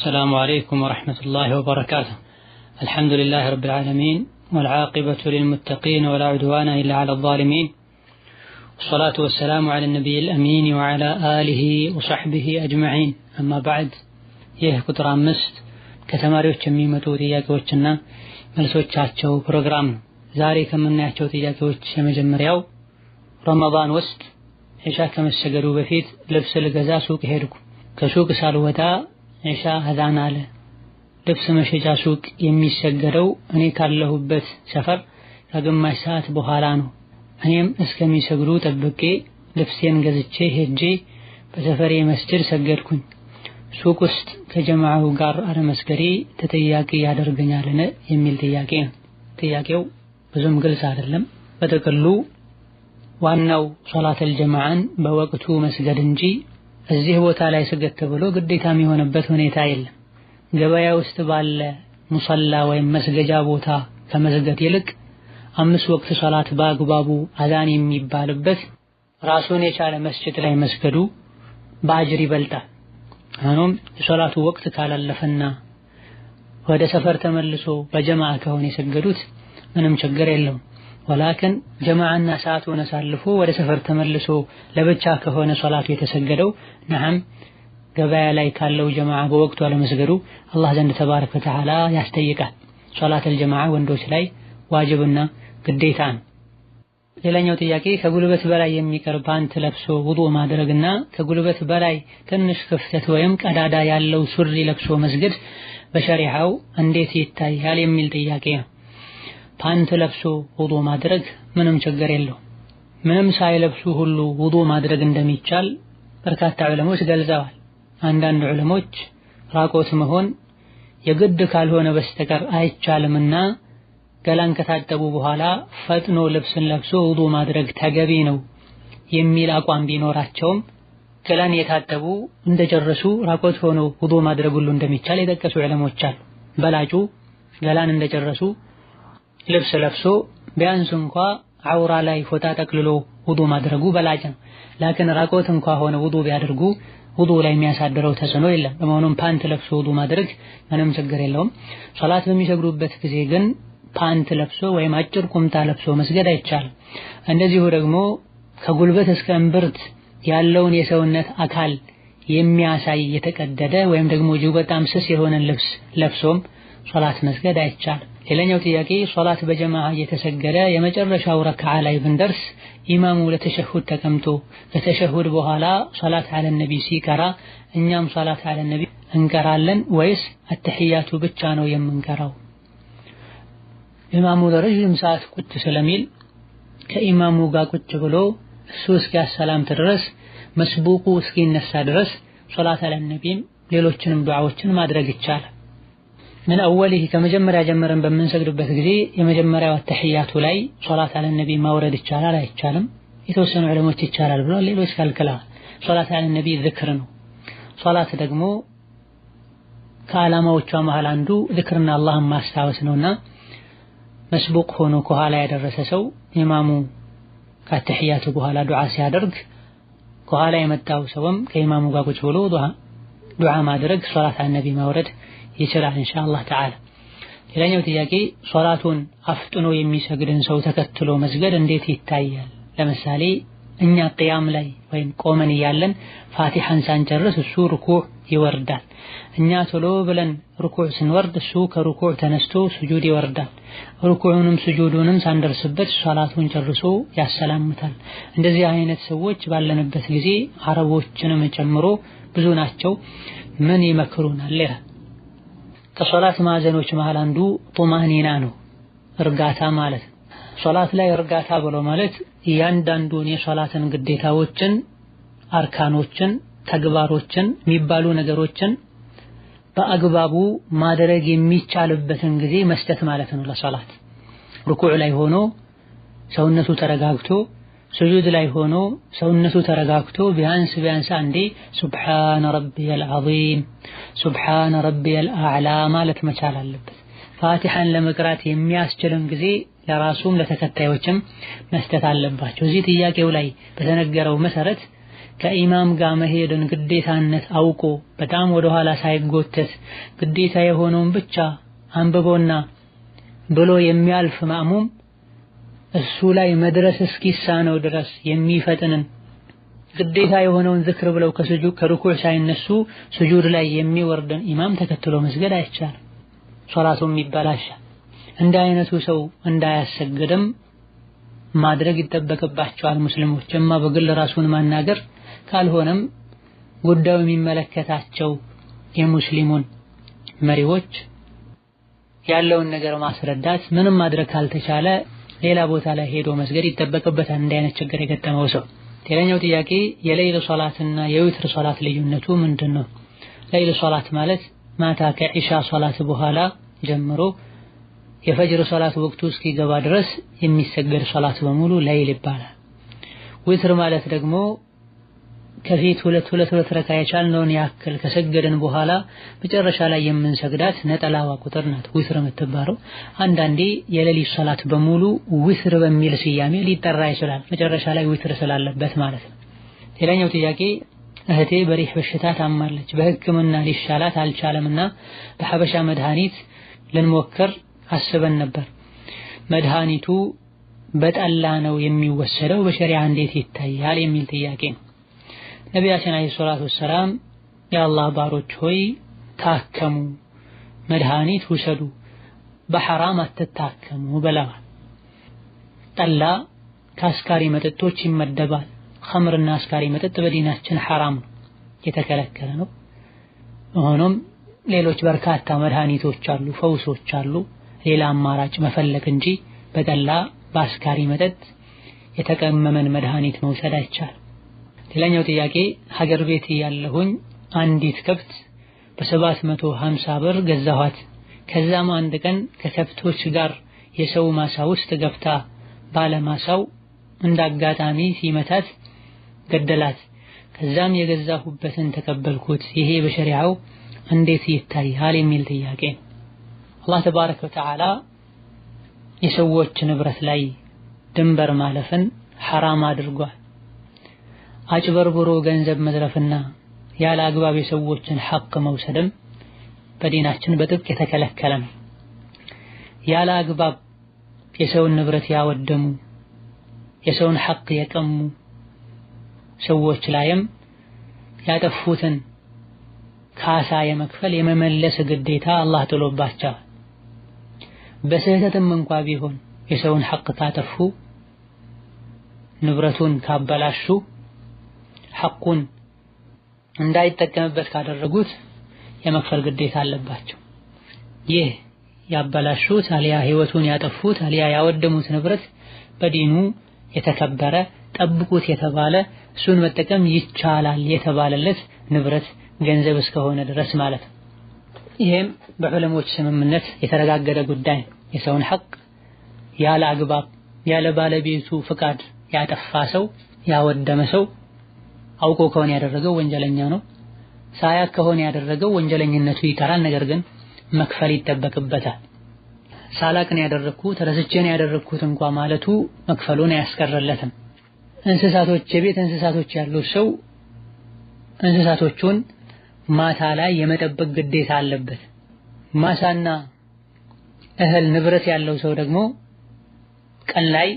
السلام عليكم ورحمة الله وبركاته. الحمد لله رب العالمين والعاقبة للمتقين ولا عدوان إلا على الظالمين، والصلاة والسلام على النبي الأمين وعلى آله وصحبه أجمعين. أما بعد، ቁጥር 5 ከተማሪዎች የሚመጡ ጥያቄዎችና መልሶቻቸው ፕሮግራም ነው። ዛሬ ከምናያቸው ጥያቄዎች የመጀመሪያው ረመዳን ውስጥ ኢሻ ከመሰገዱ በፊት ልብስ ልገዛ ሱቅ ሄድኩ። ከሱቅ ሳልወጣ ኢሻ አዛን አለ። ልብስ መሸጫ ሱቅ የሚሰገደው እኔ ካለሁበት ሰፈር ከግማሽ ሰዓት በኋላ ነው። እኔም እስከሚሰግዱ ጠብቄ ልብሴን ገዝቼ ሄጄ በሰፈሬ መስጂድ ሰገድኩኝ። ሱቅ ውስጥ ከጀማዓው ጋር አለመስገዴ ተጠያቂ ያደርገኛልን የሚል ጥያቄ ነው። ጥያቄው ብዙም ግልጽ አይደለም። በጥቅሉ ዋናው ሶላተል ጀማዓን በወቅቱ መስገድ እንጂ እዚህ ቦታ ላይ ስገድ ተብሎ ግዴታ የሚሆንበት ሁኔታ የለም። ገበያ ውስጥ ባለ ሙሰላ ወይም መስገጃ ቦታ ከመስገድ ይልቅ 5 ወቅት ሶላት በአግባቡ አዛን የሚባልበት ራሱን የቻለ መስጂድ ላይ መስገዱ በአጅር ይበልጣል። ሆኖም የሶላቱ ወቅት ካላለፈና ወደ ሰፈር ተመልሶ በጀማዓ ከሆነ የሰገዱት ምንም ችግር የለውም። ወላኪን ጀማዓና ሰዓቱን አሳልፎ ወደ ሰፈር ተመልሶ ለብቻ ከሆነ ሶላቱ የተሰገደው ነዓም ገበያ ላይ ካለው ጀማዓ በወቅቱ አለመስገዱ አላህ ዘንድ ተባረከ ወተዓላ ያስጠይቃል። ሶላተል ጀማዓ ወንዶች ላይ ዋጅብና ግዴታ ነው። ሌላኛው ጥያቄ ከጉልበት በላይ የሚቀር ፓንት ለብሶ ውዱእ ማድረግና ከጉልበት በላይ ትንሽ ክፍተት ወይም ቀዳዳ ያለው ሱሪ ለብሶ መስገድ በሸሪዓው እንዴት ይታያል የሚል ጥያቄ ነው። ፓንት ለብሶ ውዱእ ማድረግ ምንም ችግር የለው። ምንም ሳይለብሱ ሁሉ ውዱእ ማድረግ እንደሚቻል በርካታ ዑለሞች ገልጸዋል። አንዳንድ ዑለሞች ራቆት መሆን የግድ ካልሆነ በስተቀር አይቻልምና ገላን ከታጠቡ በኋላ ፈጥኖ ልብስን ለብሶ ውዱእ ማድረግ ተገቢ ነው የሚል አቋም ቢኖራቸውም ገላን የታጠቡ እንደጨረሱ ራቆት ሆኖ ውዱእ ማድረግ ሁሉ እንደሚቻል የጠቀሱ ዑለሞች አሉ። በላጩ ገላን እንደጨረሱ ልብስ ለብሶ ቢያንስ እንኳ አውራ ላይ ፎጣ ጠቅልሎ ውዱእ ማድረጉ በላጭ ነው። ላኪን ራቆት እንኳ ሆነ ውዱእ ቢያደርጉ ውዱእ ላይ የሚያሳድረው ተጽዕኖ የለም። በመሆኑም ፓንት ለብሶ ውዱእ ማድረግ ምንም ችግር የለውም። ሶላት በሚሰግዱበት ጊዜ ግን ፓንት ለብሶ ወይም አጭር ቁምጣ ለብሶ መስገድ አይቻልም። እንደዚሁ ደግሞ ከጉልበት እስከ እምብርት ያለውን የሰውነት አካል የሚያሳይ የተቀደደ ወይም ደግሞ እጅግ በጣም ስስ የሆነን ልብስ ለብሶም ሶላት መስገድ አይቻልም። ሌላኛው ጥያቄ ሶላት በጀማዓ እየተሰገደ የመጨረሻው ረክዓ ላይ ብንደርስ ኢማሙ ለተሸሁድ ተቀምጦ ከተሸሁድ በኋላ ሶላት አለ ነቢ ሲቀራ እኛም ሶላት አለ ነቢ እንቀራለን ወይስ አተህያቱ ብቻ ነው የምንቀራው? ኢማሙ ለረጅም ሰዓት ቁጭ ስለሚል ከኢማሙ ጋር ቁጭ ብሎ እሱ እስኪያሰላም ድረስ መስቡቁ እስኪነሳ ድረስ ሶላት አለ ነቢም ሌሎችንም ዱዓዎችን ማድረግ ይቻላል። ምን አወሊህ ከመጀመሪያ ጀምረን በምንሰግድበት ጊዜ የመጀመሪያው አተህያቱ ላይ ሶላት አለ ነቢ ማውረድ ይቻላል አይቻልም? የተወሰኑ ዑለሞች ይቻላል ብለው ሌሎች ከልክለዋል። ሶላት አለ ነቢ ዝክር ነው። ሶላት ደግሞ ከዓላማዎቿ መሃል አንዱ ዝክርና አላህን ማስታወስ ነውና መስቡቅ ሆኖ ከኋላ ያደረሰ ሰው ኢማሙ ከአተህያቱ በኋላ ዱዓ ሲያደርግ ከኋላ የመጣው ሰውም ከኢማሙ ጋር ቁጭ ብሎ ዱዓ ማድረግ ሶላት አለ ነቢ ማውረድ ይችላል ኢንሻአላህ ተዓላ። ሌላኛው ጥያቄ ሶላቱን አፍጥኖ የሚሰግድን ሰው ተከትሎ መስገድ እንዴት ይታያል? ለምሳሌ እኛ ቂያም ላይ ወይም ቆመን እያለን ፋቲሐን ሳንጨርስ እሱ ሩኩዕ ይወርዳል። እኛ ቶሎ ብለን ሩኩዕ ስንወርድ እሱ ከሩኩዕ ተነስቶ ስጁድ ይወርዳል። ሩኩዑንም ስጁዱንም ሳንደርስበት ሶላቱን ጨርሶ ያሰላምታል። እንደዚህ አይነት ሰዎች ባለንበት ጊዜ አረቦችንም ጨምሮ ብዙ ናቸው። ምን ይመክሩናል? ከሶላት ማዕዘኖች መሃል አንዱ ጡማኒና ነው፣ እርጋታ ማለት ነው። ሶላት ላይ እርጋታ ብሎ ማለት እያንዳንዱን የሶላትን ግዴታዎችን፣ አርካኖችን፣ ተግባሮችን የሚባሉ ነገሮችን በአግባቡ ማድረግ የሚቻልበትን ጊዜ መስጠት ማለት ነው። ለሶላት ሩኩዕ ላይ ሆኖ ሰውነቱ ተረጋግቶ ስጁድ ላይ ሆኖ ሰውነቱ ተረጋግቶ ቢያንስ አንዴ ሱብሃነ ረቢየል ዐዚም ሱብሃነ ረቢየል አዕላ ማለት መቻል አለበት። ፋቲሐን ለመቅራት የሚያስችልን ጊዜ ለራሱም ለተከታዮችም መስጠት አለባቸው። እዚህ ጥያቄው ላይ በተነገረው መሰረት ከኢማም ጋር መሄድን ግዴታነት አውቆ በጣም ወደ ኋላ ሳይጎተት ግዴታ የሆነውን ብቻ አንብቦና ብሎ የሚያልፍ ማእሙም እሱ ላይ መድረስ እስኪሳነው ድረስ የሚፈጥንን ግዴታ የሆነውን ዝክር ብለው ከሩኩዕ ሳይነሱ ስጁድ ላይ የሚወርድን ኢማም ተከትሎ መስገድ አይቻልም። ሶላቱም ይበላሻል። እንደ አይነቱ ሰው እንዳያሰግድም ማድረግ ይጠበቅባቸዋል ሙስሊሞች። እማ በግል ራሱን ማናገር ካልሆነም ጉዳዩ የሚመለከታቸው የሙስሊሙን መሪዎች ያለውን ነገር ማስረዳት፣ ምንም ማድረግ ካልተቻለ ሌላ ቦታ ላይ ሄዶ መስገድ ይጠበቅበታል እንደ አይነት ችግር የገጠመው ሰው። ሌላኛው ጥያቄ የሌሊት ሶላትና የዊትር ሶላት ልዩነቱ ምንድነው? ሌሊት ሶላት ማለት ማታ ከኢሻ ሶላት በኋላ ጀምሮ የፈጅር ሶላት ወቅቱ እስኪገባ ድረስ የሚሰገድ ሶላት በሙሉ ሌሊት ይባላል። ዊትር ማለት ደግሞ ከፊት ሁለት ረካ የቻልነውን ያክል ከሰገደን በኋላ መጨረሻ ላይ የምንሰግዳት ነጠላዋ ቁጥር ናት ዊትር የምትባለው። አንዳንዴ የሌሊት ሶላት በሙሉ ዊትር በሚል ስያሜ ሊጠራ ይችላል፣ መጨረሻ ላይ ዊትር ስላለበት ማለት ነው። ሌላኛው ጥያቄ እህቴ በሪህ በሽታ ታማለች፣ በሕክምና ሊሻላት አልቻለምና በሐበሻ መድኃኒት ልንሞክር አስበን ነበር። መድኃኒቱ በጠላ ነው የሚወሰደው፣ በሸሪዓ እንዴት ይታያል የሚል ጥያቄ ነው። ነቢያችን አለይሂ ሰላቱ ወሰላም የአላህ ባሮች ሆይ ታከሙ፣ መድኃኒት ውሰዱ፣ በሐራም አትታከሙ ብለዋል። ጠላ ከአስካሪ መጠጦች ይመደባል። ኸምርና አስካሪ መጠጥ በዲናችን ሐራም ነው፣ የተከለከለ ነው። ሆኖም ሌሎች በርካታ መድኃኒቶች አሉ፣ ፈውሶች አሉ። ሌላ አማራጭ መፈለግ እንጂ በጠላ በአስካሪ መጠጥ የተቀመመን መድኃኒት መውሰድ አይቻልም። ሌላኛው ጥያቄ ሀገር ቤት ያለሁኝ አንዲት ከብት በ750 ብር ገዛኋት። ከዛም አንድ ቀን ከከብቶች ጋር የሰው ማሳ ውስጥ ገብታ ባለማሳው እንዳጋጣሚ ሲመታት ገደላት። ከዛም የገዛሁበትን ተቀበልኩት። ይሄ በሸሪዓው እንዴት ይታያል የሚል ጥያቄ። አላህ ተባረከ ወተዓላ የሰዎች ንብረት ላይ ድንበር ማለፍን ሐራም አድርጓል። አጭበርብሮ ገንዘብ መዝረፍና ያለ አግባብ የሰዎችን ሐቅ መውሰድም በዲናችን በጥብቅ የተከለከለ ነው። ያለ አግባብ የሰውን ንብረት ያወደሙ፣ የሰውን ሐቅ የቀሙ ሰዎች ላይም ያጠፉትን ካሳ የመክፈል የመመለስ ግዴታ አላህ ጥሎባቸዋል። በስህተትም እንኳ ቢሆን የሰውን ሐቅ ካጠፉ፣ ንብረቱን ካበላሹ፣ ሐቁን እንዳይጠቀምበት ካደረጉት የመክፈል ግዴታ አለባቸው። ይህ ያበላሹት አልያ ህይወቱን ያጠፉት አልያ ያወደሙት ንብረት በዲኑ የተከበረ ጠብቁት የተባለ እሱን መጠቀም ይቻላል የተባለለት ንብረት ገንዘብ እስከሆነ ድረስ ማለት ነው። ይሄም በዑለሞች ስምምነት የተረጋገጠ ጉዳይ። የሰውን ሐቅ ያለ አግባብ ያለ ባለቤቱ ፍቃድ ያጠፋ ሰው ያወደመ ሰው አውቆ ከሆነ ያደረገው ወንጀለኛ ነው። ሳያቅ ከሆነ ያደረገው ወንጀለኝነቱ ይቀራል፣ ነገር ግን መክፈል ይጠበቅበታል። ሳላቅ ነው ያደረኩት ረስቼ ነው ያደረኩት እንኳን ማለቱ መክፈሉን አያስቀርለትም። እንስሳቶች የቤት እንስሳቶች ያሉት ሰው እንስሳቶቹን ማታ ላይ የመጠበቅ ግዴታ አለበት። ማሳና እህል ንብረት ያለው ሰው ደግሞ ቀን ላይ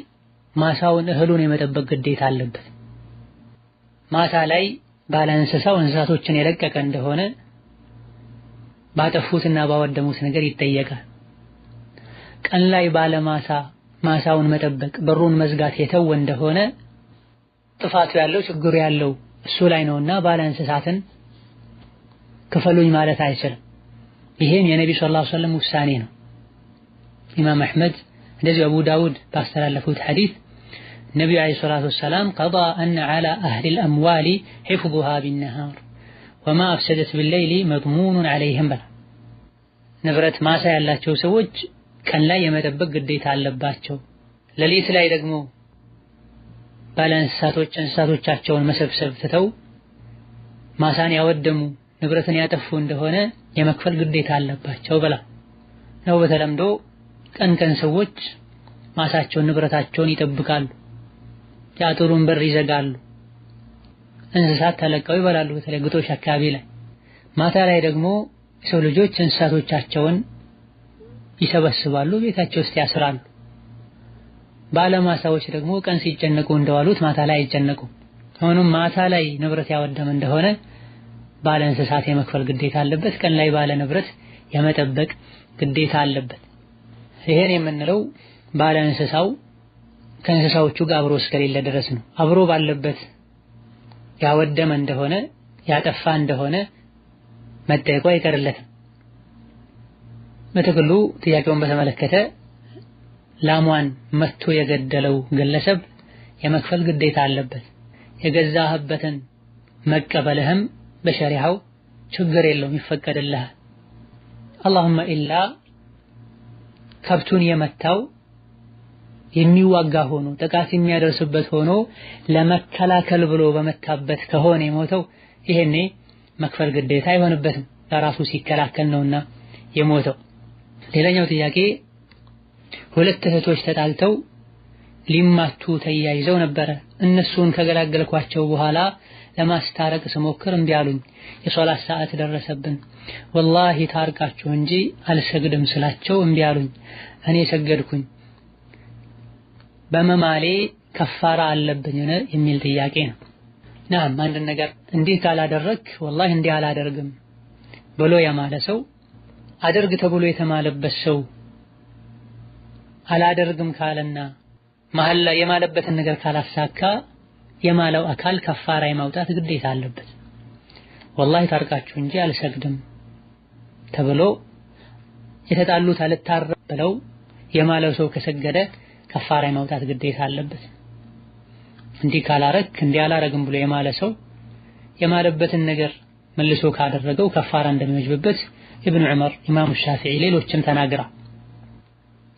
ማሳውን እህሉን የመጠበቅ ግዴታ አለበት። ማታ ላይ ባለ እንስሳው እንስሳቶችን የለቀቀ እንደሆነ ባጠፉትና ባወደሙት ነገር ይጠየቃል። ቀን ላይ ባለ ማሳውን መጠበቅ በሩን መዝጋት የተወ እንደሆነ ጥፋቱ ያለው ችግሩ ያለው እሱ ላይ ነውና ባለ እንስሳትን ክፈሉኝ ማለት አይችልም። ይሄም የነብዩ ሰለላሁ ዐለይሂ ወሰለም ውሳኔ ነው። ኢማም አህመድ እንደዚህ አቡ ዳውድ ባስተላለፉት ሐዲስ ነብዩ አለይሂ ሰላቱ ወሰላም قضى ان على اهل الاموال حفظها بالنهار وما افسدت بالليل مضمون عليهم بل ንብረት ማሳ ያላቸው ሰዎች ቀን ላይ የመጠበቅ ግዴታ አለባቸው። ሌሊት ላይ ደግሞ ባለ እንስሳቶቻቸውን መሰብሰብ ትተው ማሳን ያወደሙ ንብረትን ያጠፉ እንደሆነ የመክፈል ግዴታ አለባቸው ብላ ነው። በተለምዶ ቀን ሰዎች ማሳቸውን ንብረታቸውን ይጠብቃሉ፣ የአጥሩን በር ይዘጋሉ። እንስሳት ተለቀው ይበላሉ፣ በተለይ ግጦሽ አካባቢ ላይ። ማታ ላይ ደግሞ ሰው ልጆች እንስሳቶቻቸውን ይሰበስባሉ፣ ቤታቸው ውስጥ ያስራሉ። ባለማሳዎች ደግሞ ቀን ሲጨነቁ እንደዋሉት ማታ ላይ አይጨነቁም። ሆኖም ማታ ላይ ንብረት ያወደመ እንደሆነ ባለ እንስሳት የመክፈል ግዴታ አለበት፣ ቀን ላይ ባለ ንብረት የመጠበቅ ግዴታ አለበት። ይሄን የምንለው ባለ እንስሳው ከእንስሳዎቹ ጋር አብሮ እስከሌለ ድረስ ነው። አብሮ ባለበት ያወደመ እንደሆነ ያጠፋ እንደሆነ መጠየቁ አይቀርለትም። በጥቅሉ ጥያቄውን በተመለከተ ላሟን መቶ የገደለው ግለሰብ የመክፈል ግዴታ አለበት። የገዛህበትን መቀበልህም በሸሪዓው ችግር የለውም፣ ይፈቀድልሃል። አላሁመ ኢላ ከብቱን የመታው የሚዋጋ ሆኖ ጥቃት የሚያደርስበት ሆኖ ለመከላከል ብሎ በመታበት ከሆነ የሞተው ይሄኔ መክፈል ግዴታ አይሆንበትም፣ ለራሱ ሲከላከል ነውና የሞተው። ሌላኛው ጥያቄ ሁለት እህቶች ተጣልተው ሊማቱ ተያይዘው ነበረ። እነሱን ከገላገልኳቸው በኋላ ለማስታረቅ ስሞክር እምቢ አሉኝ። የሶላት ሰዓት ደረሰብን። ወላሂ ታርቃችሁ እንጂ አልሰግድም ስላቸው እምቢ አሉኝ። እኔ ሰገድኩኝ። በመማሌ ከፋራ አለብኝ የሚል ጥያቄ ነው። ናም አንድ ነገር እንዲህ ካላደረክ ወላሂ እንዲህ አላደርግም ብሎ የማለ ሰው አድርግ ተብሎ የተማለበት ሰው አላደርግም ካለና መሐል ላይ የማለበትን ነገር ካላሳካ የማለው አካል ከፋራ የማውጣት ግዴታ አለበት። ወላሂ ታርቃችሁ እንጂ አልሰግድም ተብሎ የተጣሉት አልታረቅ ብለው የማለው ሰው ከሰገደ ከፋራ የማውጣት ግዴታ አለበት። እንዲህ ካላረክ እንዲህ አላረግም ብሎ የማለ ሰው የማለበትን ነገር መልሶ ካደረገው ከፋራ እንደሚወጅብበት ኢብኑ ዑመር፣ ኢማሙ ሻፊዒ ሌሎችም ተናግራ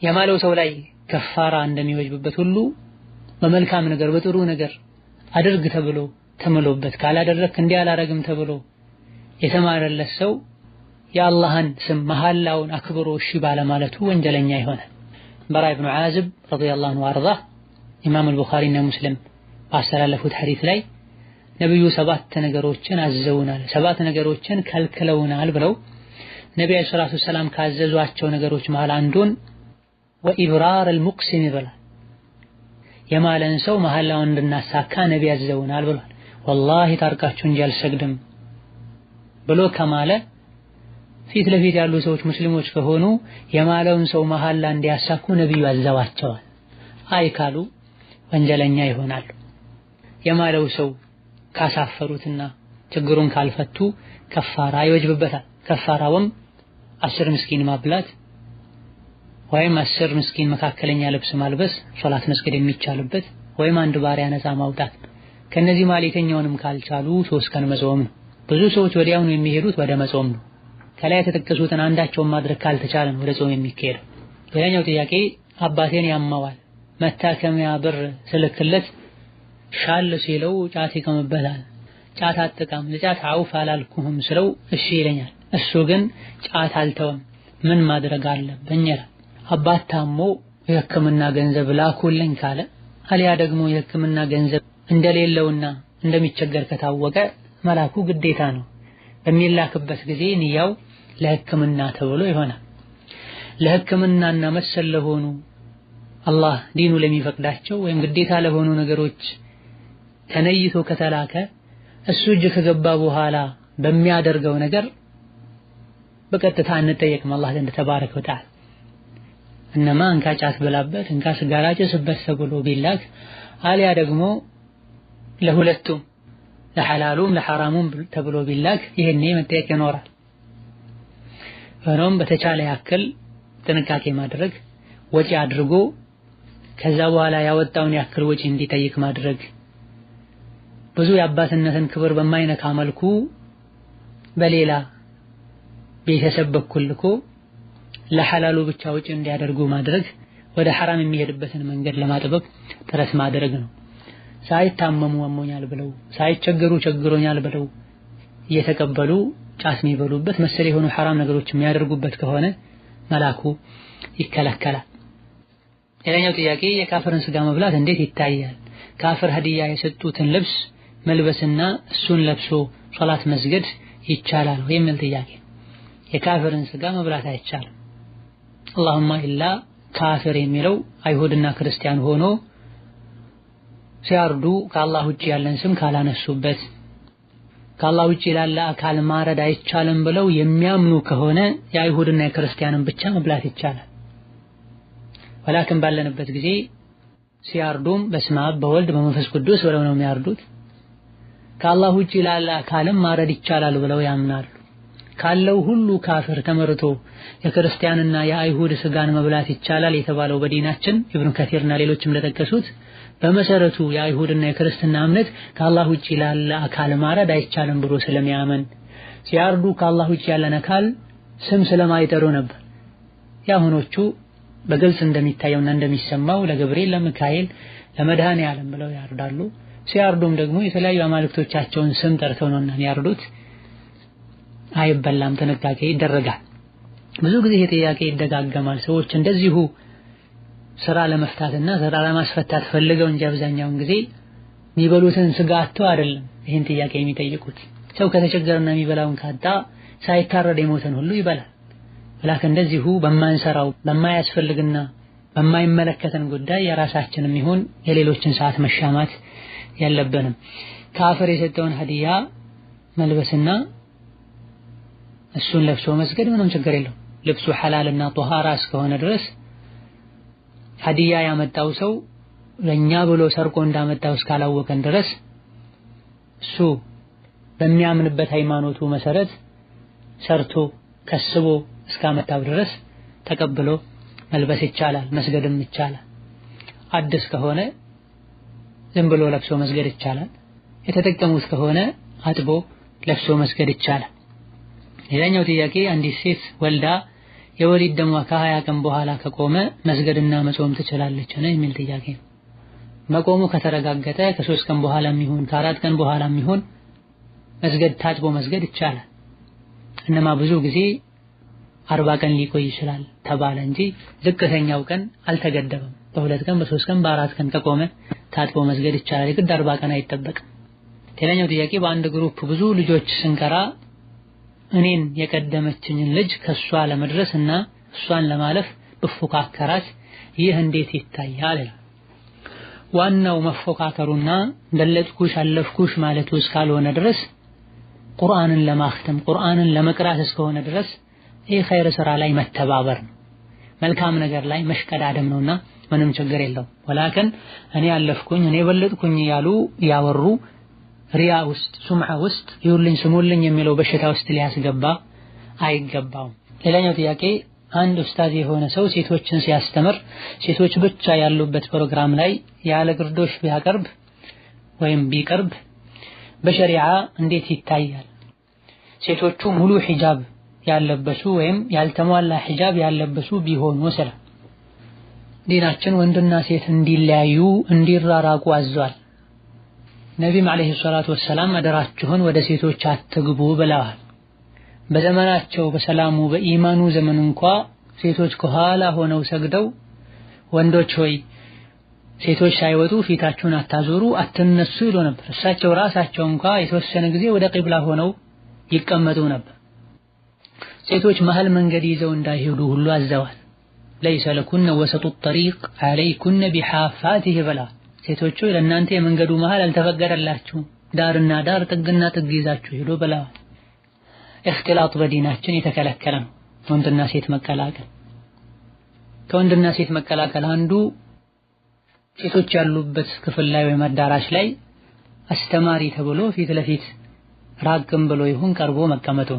የማለው ሰው ላይ ከፋራ እንደሚወጅብበት ሁሉ በመልካም ነገር በጥሩ ነገር አድርግ ተብሎ ተምሎበት ካላደረክ እንዲህ አላረግም ተብሎ የተማረለት ሰው የአላህን ስም መሐላውን አክብሮ እሺ ባለማለቱ ወንጀለኛ ይሆናል። በራ ኢብኑ ዓዝብ ረዲየላሁ ዐንሁ ወአርዳህ ኢማም አልቡኻሪና ሙስሊም ባስተላለፉት ሐዲስ ላይ ነብዩ 7 ነገሮችን አዘውናል፣ 7 ነገሮችን ከልክለውናል ብለው ነብዩ ሰለላሁ ዐለይሂ ወሰለም ካዘዟቸው ነገሮች መሃል አንዱን ወኢብራር አልሙቅሲም ይላል። የማለን ሰው መሐላውን እንድናሳካ ነብዩ አዘውናል ብሏል። ወላሂ ታርቃችሁ እንጂ አልሰግድም ብሎ ከማለ ፊት ለፊት ያሉ ሰዎች ሙስሊሞች ከሆኑ የማለውን ሰው መሐላ እንዲያሳኩ ነብዩ አዘዋቸዋል። አይ ካሉ ወንጀለኛ ይሆናሉ። የማለው ሰው ካሳፈሩትና ችግሩን ካልፈቱ ከፋራ ይወጅብበታል። ከፋራውም 10 ምስኪን ማብላት ወይም 10 ምስኪን መካከለኛ ልብስ ማልበስ፣ ሶላት መስገድ የሚቻልበት ወይም አንድ ባሪያ ነፃ ማውጣት። ከነዚህ ማለተኛውንም ካልቻሉ 3 ቀን መጾም ነው። ብዙ ሰዎች ወዲያውኑ የሚሄዱት ወደ መጾም ነው። ከላይ የተጠቀሱትን አንዳቸውን ማድረግ ካልተቻለ ወደ ጾም የሚካሄደው። ሌላኛው ጥያቄ አባቴን ያማዋል፣ መታከሚያ ብር ስልክለት ሻል ሲለው ጫት ይቀምበታል። ጫት አጥቃም ለጫት አውፍ አላልኩህም ስለው እሺ ይለኛል። እሱ ግን ጫት አልተወም፣ ምን ማድረግ አለብኝ? አባት ታሞ የሕክምና ገንዘብ ላኩልኝ ካለ አሊያ ደግሞ የሕክምና ገንዘብ እንደሌለውና እንደሚቸገር ከታወቀ መላኩ ግዴታ ነው። በሚላክበት ጊዜ ንያው ለሕክምና ተብሎ ይሆናል። ለሕክምናና መሰል ለሆኑ አላህ ዲኑ ለሚፈቅዳቸው ወይም ግዴታ ለሆኑ ነገሮች ተነይቶ ከተላከ እሱ እጅ ከገባ በኋላ በሚያደርገው ነገር በቀጥታ እንጠየቅም አላህ ዘንድ ተባረከ ወተዓላ። እነማ እንካ ጫት ብላበት እንካ ሲጋራ ጭስበት ተብሎ ቢላክ አሊያ ደግሞ ለሁለቱም ለሐላሉም ለሐራሙም ተብሎ ቢላክ ይሄኔ መጠየቅ ይኖራል። ሆኖም በተቻለ ያክል ጥንቃቄ ማድረግ፣ ወጪ አድርጎ ከዛ በኋላ ያወጣውን ያክል ወጪ እንዲጠይቅ ማድረግ፣ ብዙ የአባትነትን ክብር በማይነካ መልኩ በሌላ ቤተሰብ በኩል ልኮ ለሐላሉ ብቻ ወጪ እንዲያደርጉ ማድረግ፣ ወደ ሐራም የሚሄድበትን መንገድ ለማጥበቅ ጥረት ማድረግ ነው። ሳይታመሙ አሞኛል ብለው ሳይቸገሩ ቸግሮኛል ብለው እየተቀበሉ ጫት የሚበሉበት መሰል የሆኑ ሐራም ነገሮች የሚያደርጉበት ከሆነ መላኩ ይከለከላል። ሌላኛው ጥያቄ የካፍርን ስጋ መብላት እንዴት ይታያል? ካፍር ሀዲያ የሰጡትን ልብስ መልበስና እሱን ለብሶ ሶላት መስገድ ይቻላል የሚል ጥያቄ። የካፊርን ስጋ መብላት አይቻልም። اللهم ኢላ ካፊር የሚለው አይሁድና ክርስቲያን ሆኖ ሲያርዱ ከአላህ ውጪ ያለን ስም ካላነሱበት ከአላህ ውጪ ላለ አካል ማረድ አይቻልም ብለው የሚያምኑ ከሆነ የአይሁድና የክርስቲያንን ብቻ መብላት ይቻላል። ወላኪን ባለንበት ጊዜ ሲያርዱም በስመ አብ በወልድ በመንፈስ ቅዱስ ብለው ነው የሚያርዱት። ከአላህ ውጪ ላለ አካልም ማረድ ይቻላል ብለው ያምናሉ። ካለው ሁሉ ካፍር ተመርቶ የክርስቲያንና የአይሁድ ስጋን መብላት ይቻላል የተባለው በዲናችን ኢብኑ ከቲርና ሌሎችም ለተከሱት በመሰረቱ የአይሁድና የክርስትና እምነት ከአላህ ውጪ ላለ አካል ማረድ አይቻልም ብሎ ስለሚያመን ሲያርዱ ከአላህ ውጪ ያለን አካል ስም ስለማይጠሩ ነበር። ያሁኖቹ በግልጽ እንደሚታየውና እንደሚሰማው ለገብርኤል፣ ለሚካኤል፣ ለመድኃኔዓለም ብለው ያርዳሉ። ሲያርዱም ደግሞ የተለያዩ አማልክቶቻቸውን ስም ጠርተው ነውና ያርዱት። አይበላም፣ ጥንቃቄ ይደረጋል። ብዙ ጊዜ ይሄ ጥያቄ ይደጋገማል። ሰዎች እንደዚሁ ስራ ለመፍታትና ስራ ለማስፈታት ፈልገው እንጂ አብዛኛውን ጊዜ የሚበሉትን ስጋ አጥተው አይደለም ይሄን ጥያቄ የሚጠይቁት። ሰው ከተቸገረና የሚበላውን ካጣ ሳይታረድ የሞተን ሁሉ ይበላል። ወላኪን እንደዚሁ በማንሰራው በማያስፈልግና በማይመለከተን ጉዳይ የራሳችንም ይሁን የሌሎችን ሰዓት መሻማት የለብንም። ካፍር የሰጠውን ሀዲያ መልበስና እሱን ለብሶ መስገድ ምንም ችግር የለውም። ልብሱ ሐላልና ጧሃራ እስከሆነ ድረስ ሀዲያ ያመጣው ሰው ለኛ ብሎ ሰርቆ እንዳመጣው እስካላወቀን ድረስ እሱ በሚያምንበት ሃይማኖቱ መሰረት ሰርቶ ከስቦ እስካመጣው ድረስ ተቀብሎ መልበስ ይቻላል፣ መስገድም ይቻላል። አዲስ ከሆነ ዝም ብሎ ለብሶ መስገድ ይቻላል። የተጠቀሙት ከሆነ አጥቦ ለብሶ መስገድ ይቻላል። ሌላኛው ጥያቄ አንዲት ሴት ወልዳ የወሊድ ደሟ ከ20 ቀን በኋላ ከቆመ መስገድና መጾም ትችላለች ነው የሚል ጥያቄ። መቆሙ ከተረጋገጠ ከ3 ቀን በኋላም ይሁን ከ4 ቀን በኋላም ይሁን መስገድ ታጥቦ መስገድ ይቻላል። እነማ ብዙ ጊዜ 40 ቀን ሊቆይ ይችላል ተባለ እንጂ ዝቅተኛው ቀን አልተገደበም። በ2 ቀን በ3 ቀን በ4 ቀን ከቆመ ታጥቦ መስገድ ይቻላል። የግድ 40 ቀን አይጠበቅም። ሌላኛው ጥያቄ በአንድ ግሩፕ ብዙ ልጆች ስንቀራ እኔን የቀደመችኝን ልጅ ከሷ ለመድረስና እሷን ለማለፍ በፎካከራት ይህ እንዴት ይታያል? ዋናው መፎካከሩና ደለጥኩሽ አለፍኩሽ ማለቱ እስካልሆነ ድረስ ቁርአንን ለማختም ቁርአንን ለመቅራት እስከሆነ ድረስ ይህ ኸይር ስራ ላይ መተባበር ነው፣ መልካም ነገር ላይ መሽቀዳደም ነውና ምንም ችግር የለውም። ወላኪን እኔ አለፍኩኝ እኔ በለጥኩኝ ያወሩ ሪያ ውስጥ ሱምዓ ውስጥ ይሁልኝ ስሙልኝ የሚለው በሽታ ውስጥ ሊያስገባ አይገባውም። ሌላኛው ጥያቄ አንድ ኡስታዝ የሆነ ሰው ሴቶችን ሲያስተምር ሴቶች ብቻ ያሉበት ፕሮግራም ላይ ያለ ግርዶሽ ቢያቀርብ ወይም ቢቀርብ በሸሪዓ እንዴት ይታያል? ሴቶቹ ሙሉ ሒጃብ ያለበሱ ወይም ያልተሟላ ሒጃብ ያለበሱ ቢሆኑ ወሰላ ዲናችን ወንድና ሴት እንዲለያዩ እንዲራራቁ አዟል። ነቢም አለይሂ ሰላቱ ወሰላም አደራችሁን ወደ ሴቶች አትግቡ ብለዋል። በዘመናቸው በሰላሙ በኢማኑ ዘመን እንኳን ሴቶች ከኋላ ሆነው ሰግደው ወንዶች ሆይ ሴቶች ሳይወጡ ፊታችሁን አታዞሩ አትነሱ ይሉ ነበር። እሳቸው ራሳቸው እንኳን የተወሰነ ጊዜ ወደ ቂብላ ሆነው ይቀመጡ ነበር። ሴቶች መሃል መንገድ ይዘው እንዳይሄዱ ሁሉ አዘዋል። ليس لكن وسط الطريق عليكن بحافاته بلا ሴቶቹ ለእናንተ የመንገዱ መሃል አልተፈቀደላችሁ ዳርና ዳር ጥግና ጥግ ይዛችሁ ሄዶ በላ። እክትላጥ በዲናችን የተከለከለ ነው። ወንድና ሴት መቀላቀል ከወንድና ሴት መቀላቀል አንዱ ሴቶች ያሉበት ክፍል ላይ ወይ አዳራሽ ላይ አስተማሪ ተብሎ ፊት ለፊት ራቅም ብሎ ይሁን ቀርቦ መቀመጡ፣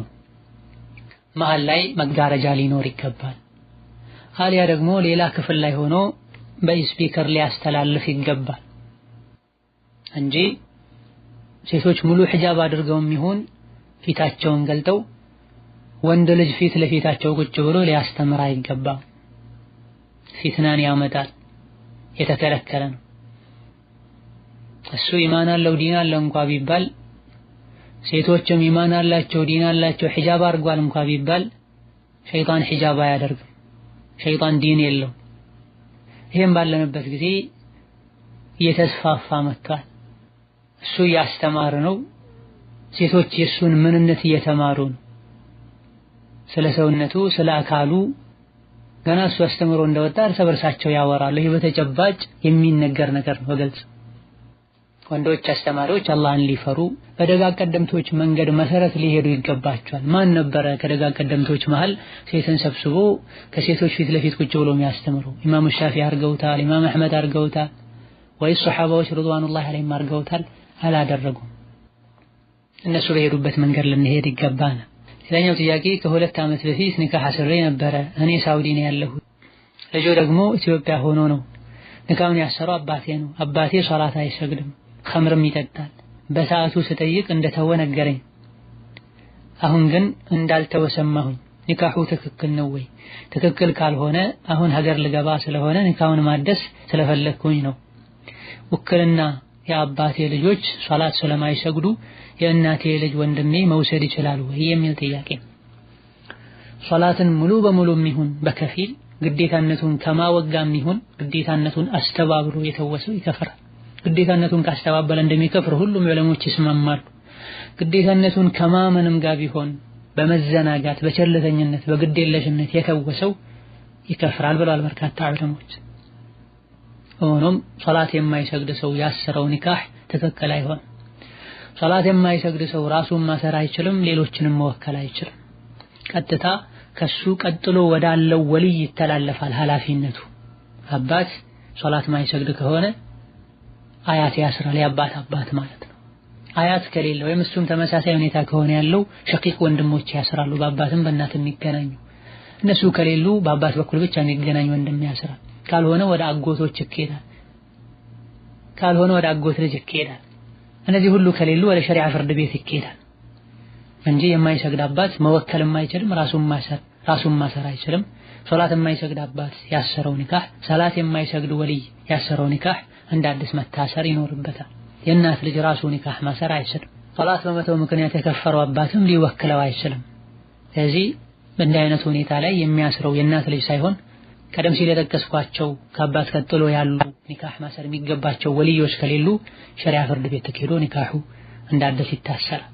መሃል ላይ መጋረጃ ሊኖር ይገባል። አሊያ ደግሞ ሌላ ክፍል ላይ ሆኖ በስፒከር ሊያስተላልፍ ይገባል እንጂ ሴቶች ሙሉ ሒጃብ አድርገውም ይሁን ፊታቸውን ገልጠው ወንድ ልጅ ፊት ለፊታቸው ቁጭ ብሎ ሊያስተምር አይገባም። ፊትናን ያመጣል፣ የተከለከለ ነው። እሱ ኢማን አለው ዲን አለው እንኳን ቢባል ሴቶችም ኢማን አላቸው ዲን አላቸው ሒጃብ አድርጓል እንኳን ቢባል ሸይጣን ሒጃብ አያደርግም፣ ሸይጣን ዲን የለው። ይሄን ባለንበት ጊዜ እየተስፋፋ መጥቷል። እሱ ያስተማረ ነው ሴቶች የሱን ምንነት እየተማሩ ነው ስለ ሰውነቱ ስለ አካሉ ገና እሱ አስተምሮ እንደወጣ እርስ በርሳቸው ያወራሉ ይሄ በተጨባጭ የሚነገር ነገር ነው በግልጽ ወንዶች አስተማሪዎች አላህን ሊፈሩ በደጋግ ቀደምቶች መንገድ መሰረት ሊሄዱ ይገባቸዋል ማን ነበረ ከደጋግ ቀደምቶች መሃል ሴትን ሰብስቦ ከሴቶች ፊት ለፊት ቁጭ ብሎ የሚያስተምሩ ኢማም ሻፊዒ አርገውታል ኢማም አህመድ አርገውታል ወይስ ሱሐባዎች ረድዋኑላሂ ዐለይሂም አርገውታል አላደረጉም እነሱ በሄዱበት መንገድ ልንሄድ ይገባናል ሌላኛው ጥያቄ ከሁለት ዓመት በፊት ኒካህ አስሬ ነበረ እኔ ሳውዲ ነው ያለሁት ልጁ ደግሞ ኢትዮጵያ ሆኖ ነው ኒካሁን ያሰረው አባቴ ነው አባቴ ሶላት አይሰግድም ኸምርም ይጠጣል በሰዓቱ ስጠይቅ እንደተወ ነገረኝ አሁን ግን እንዳልተወሰማሁኝ ኒካሁ ትክክል ነው ወይ ትክክል ካልሆነ አሁን ሀገር ልገባ ስለሆነ ኒካሁን ማደስ ስለፈለኩኝ ነው ወክልና የአባቴ ልጆች ሶላት ስለማይሰግዱ የእናቴ ልጅ ወንድሜ መውሰድ ይችላል ወይ የሚል ጥያቄ ሶላትን ሙሉ በሙሉም ይሁን በከፊል ግዴታነቱን ከማወጋም ይሁን ግዴታነቱን አስተባብሮ የተወሰው ይከፍራል ግዴታነቱን ካስተባበለ እንደሚከፍር ሁሉም ዑለሞች ይስማማሉ ግዴታነቱን ከማመንም ጋር ቢሆን በመዘናጋት በቸልተኝነት በግዴለሽነት የተወሰው ይከፍራል ብለዋል በርካታ ዑለሞች ሆኖም ሶላት የማይሰግድ ሰው ያሰረው ኒካህ ትክክል አይሆን ሶላት የማይሰግድ ሰው ራሱን ማሰር አይችልም ሌሎችንም መወከል አይችልም ቀጥታ ከሱ ቀጥሎ ወዳለው ወልይ ይተላለፋል ኃላፊነቱ አባት ሶላት ማይሰግድ ከሆነ አያት ያስራል የአባት አባት ማለት ነው አያት ከሌለ ወይም እሱም ተመሳሳይ ሁኔታ ከሆነ ያለው ሸቂቅ ወንድሞች ያስራሉ በአባትም በእናትም የሚገናኙ እነሱ ከሌሉ በአባት በኩል ብቻ የሚገናኙ ወንድም ያስራል ካልሆነ ወደ አጎቶች ይኬዳል ካልሆነ ወደ አጎት ልጅ ይኬዳል እነዚህ ሁሉ ከሌሉ ወደ ሸሪዓ ፍርድ ቤት ይኬዳል እንጂ የማይሰግድ አባት መወከልም አይችልም ራሱን ማሰር አይችልም ሶላት የማይሰግድ አባት ያሰረው ኒካህ ሰላት የማይሰግድ ወልይ ያሰረው ኒካህ እንደ አዲስ መታሰር ይኖርበታል የእናት ልጅ ራሱ ኒካህ ማሰር አይችልም ሶላት በመተው ምክንያት የከፈረው አባትም ሊወክለው አይችልም ስለዚህ በእንዲህ አይነት ሁኔታ ላይ የሚያስረው የእናት ልጅ ሳይሆን ቀደም ሲል የጠቀስኳቸው ከአባት ቀጥሎ ያሉ ኒካህ ማሰር የሚገባቸው ወልዮች ከሌሉ ሸሪዓ ፍርድ ቤት ተከዶ ኒካሁ እንደ አዲስ ይታሰራል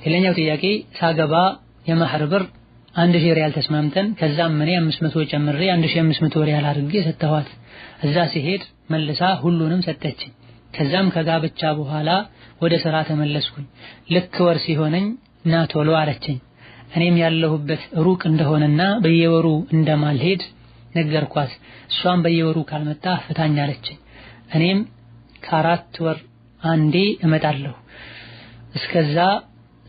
ሌላኛው ጥያቄ ሳገባ የመህር ብር 1000 ሪያል ተስማምተን ከዛም እኔ 500 ጨምሬ 1500 ሪያል አድርጌ ሰጠኋት እዛ ሲሄድ መልሳ ሁሉንም ሰጠችኝ ከዛም ከጋብቻ በኋላ ወደ ስራ ተመለስኩኝ ልክ ወር ሲሆነኝ ና ቶሎ አለችኝ እኔም ያለሁበት ሩቅ እንደሆነና በየወሩ እንደማልሄድ ነገርኳት እሷም በየወሩ ካልመጣ ፍታኝ አለችኝ እኔም ከአራት ወር አንዴ እመጣለሁ እስከዛ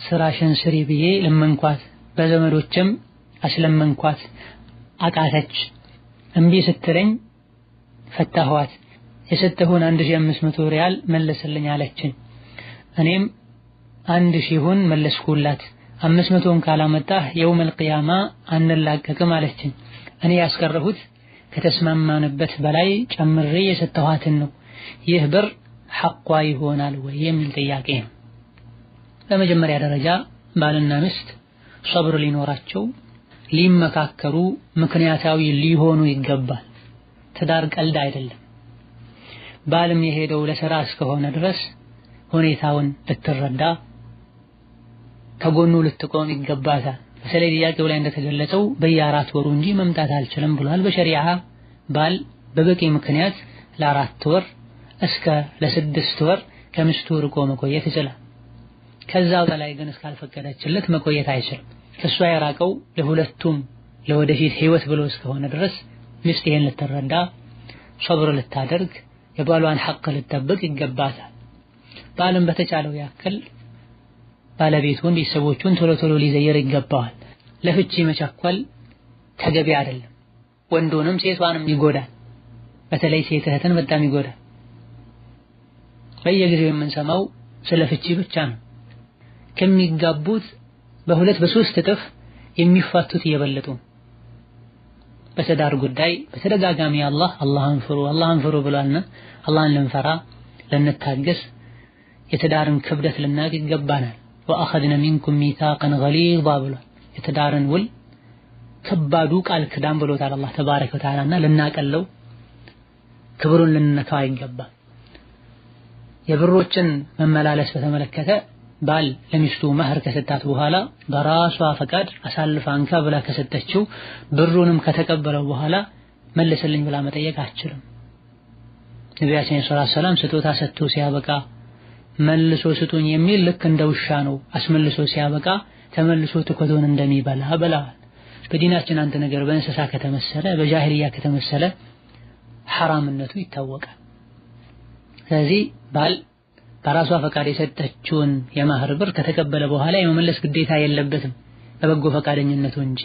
ስራሽን ስሪ ብዬ ለመንኳት በዘመዶችም አስለመንኳት አቃተች እምቢ ስትለኝ ፈታኋት የሰጠሁን 1500 ሪያል መለስልኝ አለችኝ እኔም 1000ን መለስኩላት 500ን ካላመጣህ የውመል ቂያማ አንላቀቅም አለችኝ እኔ ያስቀረሁት ከተስማማንበት በላይ ጨምሬ የሰጠኋትን ነው ይህ ብር ሐቋ ይሆናል ወይ የሚል ጥያቄ ነው በመጀመሪያ ደረጃ ባልና ሚስት ሶብር ሊኖራቸው ሊመካከሩ ምክንያታዊ ሊሆኑ ይገባል ትዳር ቀልድ አይደለም ባልም የሄደው ለሥራ እስከሆነ ድረስ ሁኔታውን ልትረዳ ከጎኑ ልትቆም ይገባታል በተለይ ጥያቄው ላይ እንደተገለጸው በየአራት ወሩ እንጂ መምጣት አልችልም ብሏል በሸሪዓ ባል በበቂ ምክንያት ለአራት ወር እስከ ለስድስት ወር ከሚስቱ ርቆ መቆየት ይችላል ከዛው በላይ ግን እስካልፈቀደችለት መቆየት አይችልም ከሷ የራቀው ለሁለቱም ለወደፊት ህይወት ብሎ እስከሆነ ድረስ ሚስት ይሄን ልትረዳ ሶብር ልታደርግ የባሏን ሐቅ ልትጠብቅ ይገባታል ባልም በተቻለው ያክል ባለቤቱን ቤተሰቦቹን ቶሎ ሊዘየር ይገባዋል ለፍቺ መቻኮል ተገቢ አይደለም ወንዶንም ሴቷንም ይጎዳል በተለይ ሴት እህትን በጣም ይጎዳል በየጊዜው የምንሰማው ስለ ፍቺ ብቻ ነው ከሚጋቡት በሁለት በሶስት እጥፍ የሚፋቱት እየበለጡ በትዳር ጉዳይ በተደጋጋሚ አላህን ፍሩ ብሏልና አላህን ልንፈራ ልንታገስ የትዳርን ክብደት ልናቅ ይገባናል ወአخذنا منكم ميثاقا غليظا ብሏል የትዳርን ውል ከባዱ ቃል ክዳን ብሎታል አላህ ተባረከ ወተዓላና ልናቀለው ክብሩን ልንነካው ይገባል የብሮችን መመላለስ በተመለከተ ባል ለሚስቱ መህር ከሰጣት በኋላ በራሷ ፈቃድ አሳልፋ አንካ ብላ ከሰጠችው ብሩንም ከተቀበለው በኋላ መልስልኝ ብላ መጠየቅ አትችልም። ነብያችን ሰለላሁ ዐለይሂ ወሰለም ስጦታ ሰጥቶ ሲያበቃ መልሶ ስጡኝ የሚል ልክ እንደ ውሻ ነው። አስመልሶ ሲያበቃ ተመልሶ ትኮቶን እንደሚበላ ብለዋል። በዲናችን አንተ ነገር በእንስሳ ከተመሰለ በጃሂልያ ከተመሰለ ሐራምነቱ ይታወቃል። ስለዚህ ባል በራሷ ፈቃድ የሰጠችውን የመህር ብር ከተቀበለ በኋላ የመመለስ ግዴታ የለበትም በበጎ ፈቃደኝነቱ እንጂ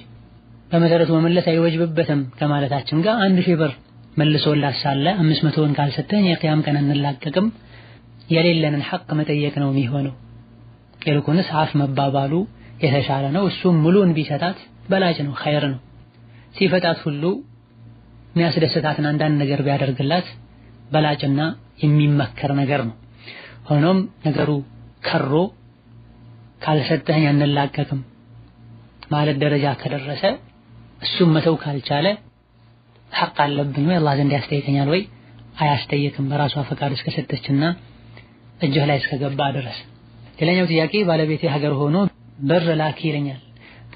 በመሰረቱ መመለስ አይወጅብበትም ከማለታችን ጋር 1000 ብር መልሶላት ሳለ 500ን ካልሰጠኝ የቂያም ቀን እንላቀቅም የሌለንን ሐቅ መጠየቅ ነው የሚሆነው። ይልቁንስ አፍ መባባሉ የተሻለ ነው። እሱም ሙሉን ቢሰጣት በላጭ ነው፣ ኸይር ነው። ሲፈታት ሁሉ የሚያስደስታትን አንዳንድ ነገር ቢያደርግላት በላጭና የሚመከር ነገር ነው። ሆኖም ነገሩ ከሮ ካልሰጠኝ አንላቀቅም ማለት ደረጃ ከደረሰ እሱም መተው ካልቻለ ሐቅ አለብኝ ወይ አላህ ዘንድ ያስጠይቀኛል ወይ አያስጠይቅም በራሷ ፈቃድ እስከሰጠችና እጅህ ላይ እስከገባ ድረስ። ሌላኛው ጥያቄ ባለቤቴ ሀገር ሆኖ ብር ላኪ ይለኛል።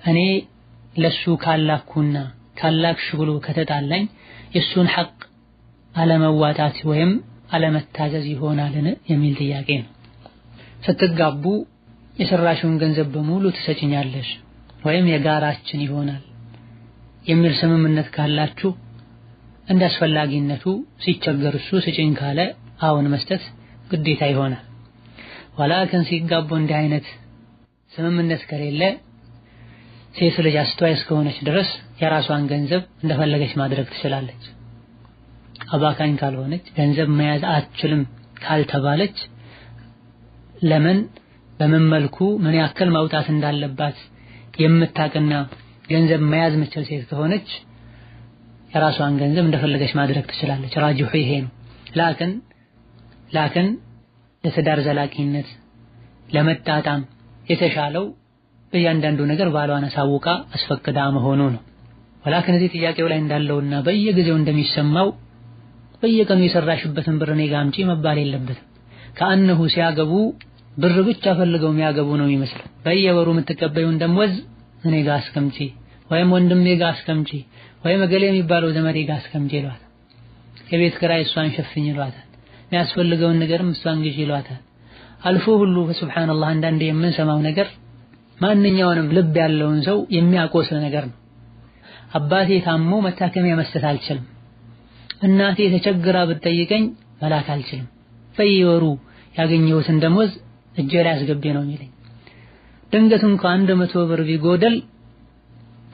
እኔ ለሱ ካላኩና ካላክሽ ብሎ ከተጣላኝ የሱን ሐቅ አለመዋጣት ወይም አለመታዘዝ ይሆናልን የሚል ጥያቄ ነው። ስትጋቡ የሰራሽውን ገንዘብ በሙሉ ትሰጪኛለሽ ወይም የጋራችን ይሆናል የሚል ስምምነት ካላችሁ እንደ አስፈላጊነቱ ሲቸገር እሱ ስጪኝ ካለ አሁን መስጠት ግዴታ ይሆናል። ወላኪን ሲጋቡ እንዲህ አይነት ስምምነት ከሌለ ሴት ልጅ አስተዋይ እስከሆነች ድረስ የራሷን ገንዘብ እንደፈለገች ማድረግ ትችላለች። አባካኝ ካልሆነች ገንዘብ መያዝ አትችልም ካልተባለች ለምን በምን መልኩ ምን ያክል ማውጣት እንዳለባት የምታውቅና ገንዘብ መያዝ የምትችል ሴት ከሆነች የራሷን ገንዘብ እንደፈለገች ማድረግ ትችላለች። ራጅሑ ይሄ ነው። ላኪን ለትዳር ዘላቂነት ለመጣጣም የተሻለው በእያንዳንዱ ነገር ባሏን አሳውቃ አስፈቅዳ መሆኑ ነው። ወላኪን እዚህ ጥያቄው ላይ እንዳለውና በየጊዜው እንደሚሰማው በየቀኑ የሰራሽበትን ብር እኔ ጋር አምጪ መባል የለበትም። ከአንሁ ሲያገቡ ብር ብቻ ፈልገው የሚያገቡ ነው የሚመስለው። በየወሩ የምትቀበዩን ደሞዝ እኔ ጋር አስቀምጪ ወይም ወንድሜ ጋር አስቀምጪ ወይም እገሌ የሚባለው ዘመዴ ጋር አስቀምጪ ይሏታል። የቤት ኪራይ እሷን ሸፍኝ ይሏታል። የሚያስፈልገውን ነገርም እሷን ግዢ ይሏታል። አልፎ ሁሉ ሱብሃንአላህ አንዳንዴ የምንሰማው ነገር ማንኛውንም ልብ ያለውን ሰው የሚያቆስል ነገር ነው። አባቴ ታሞ መታከሚያ መስጠት አልችልም፣ እናቴ ተቸግራ ብትጠይቀኝ መላክ አልችልም፣ በየወሩ ያገኘሁትን ደሞዝ እጄ ላይ አስገቤ ነው የሚለኝ። ድንገት እንኳን 100 ብር ቢጎደል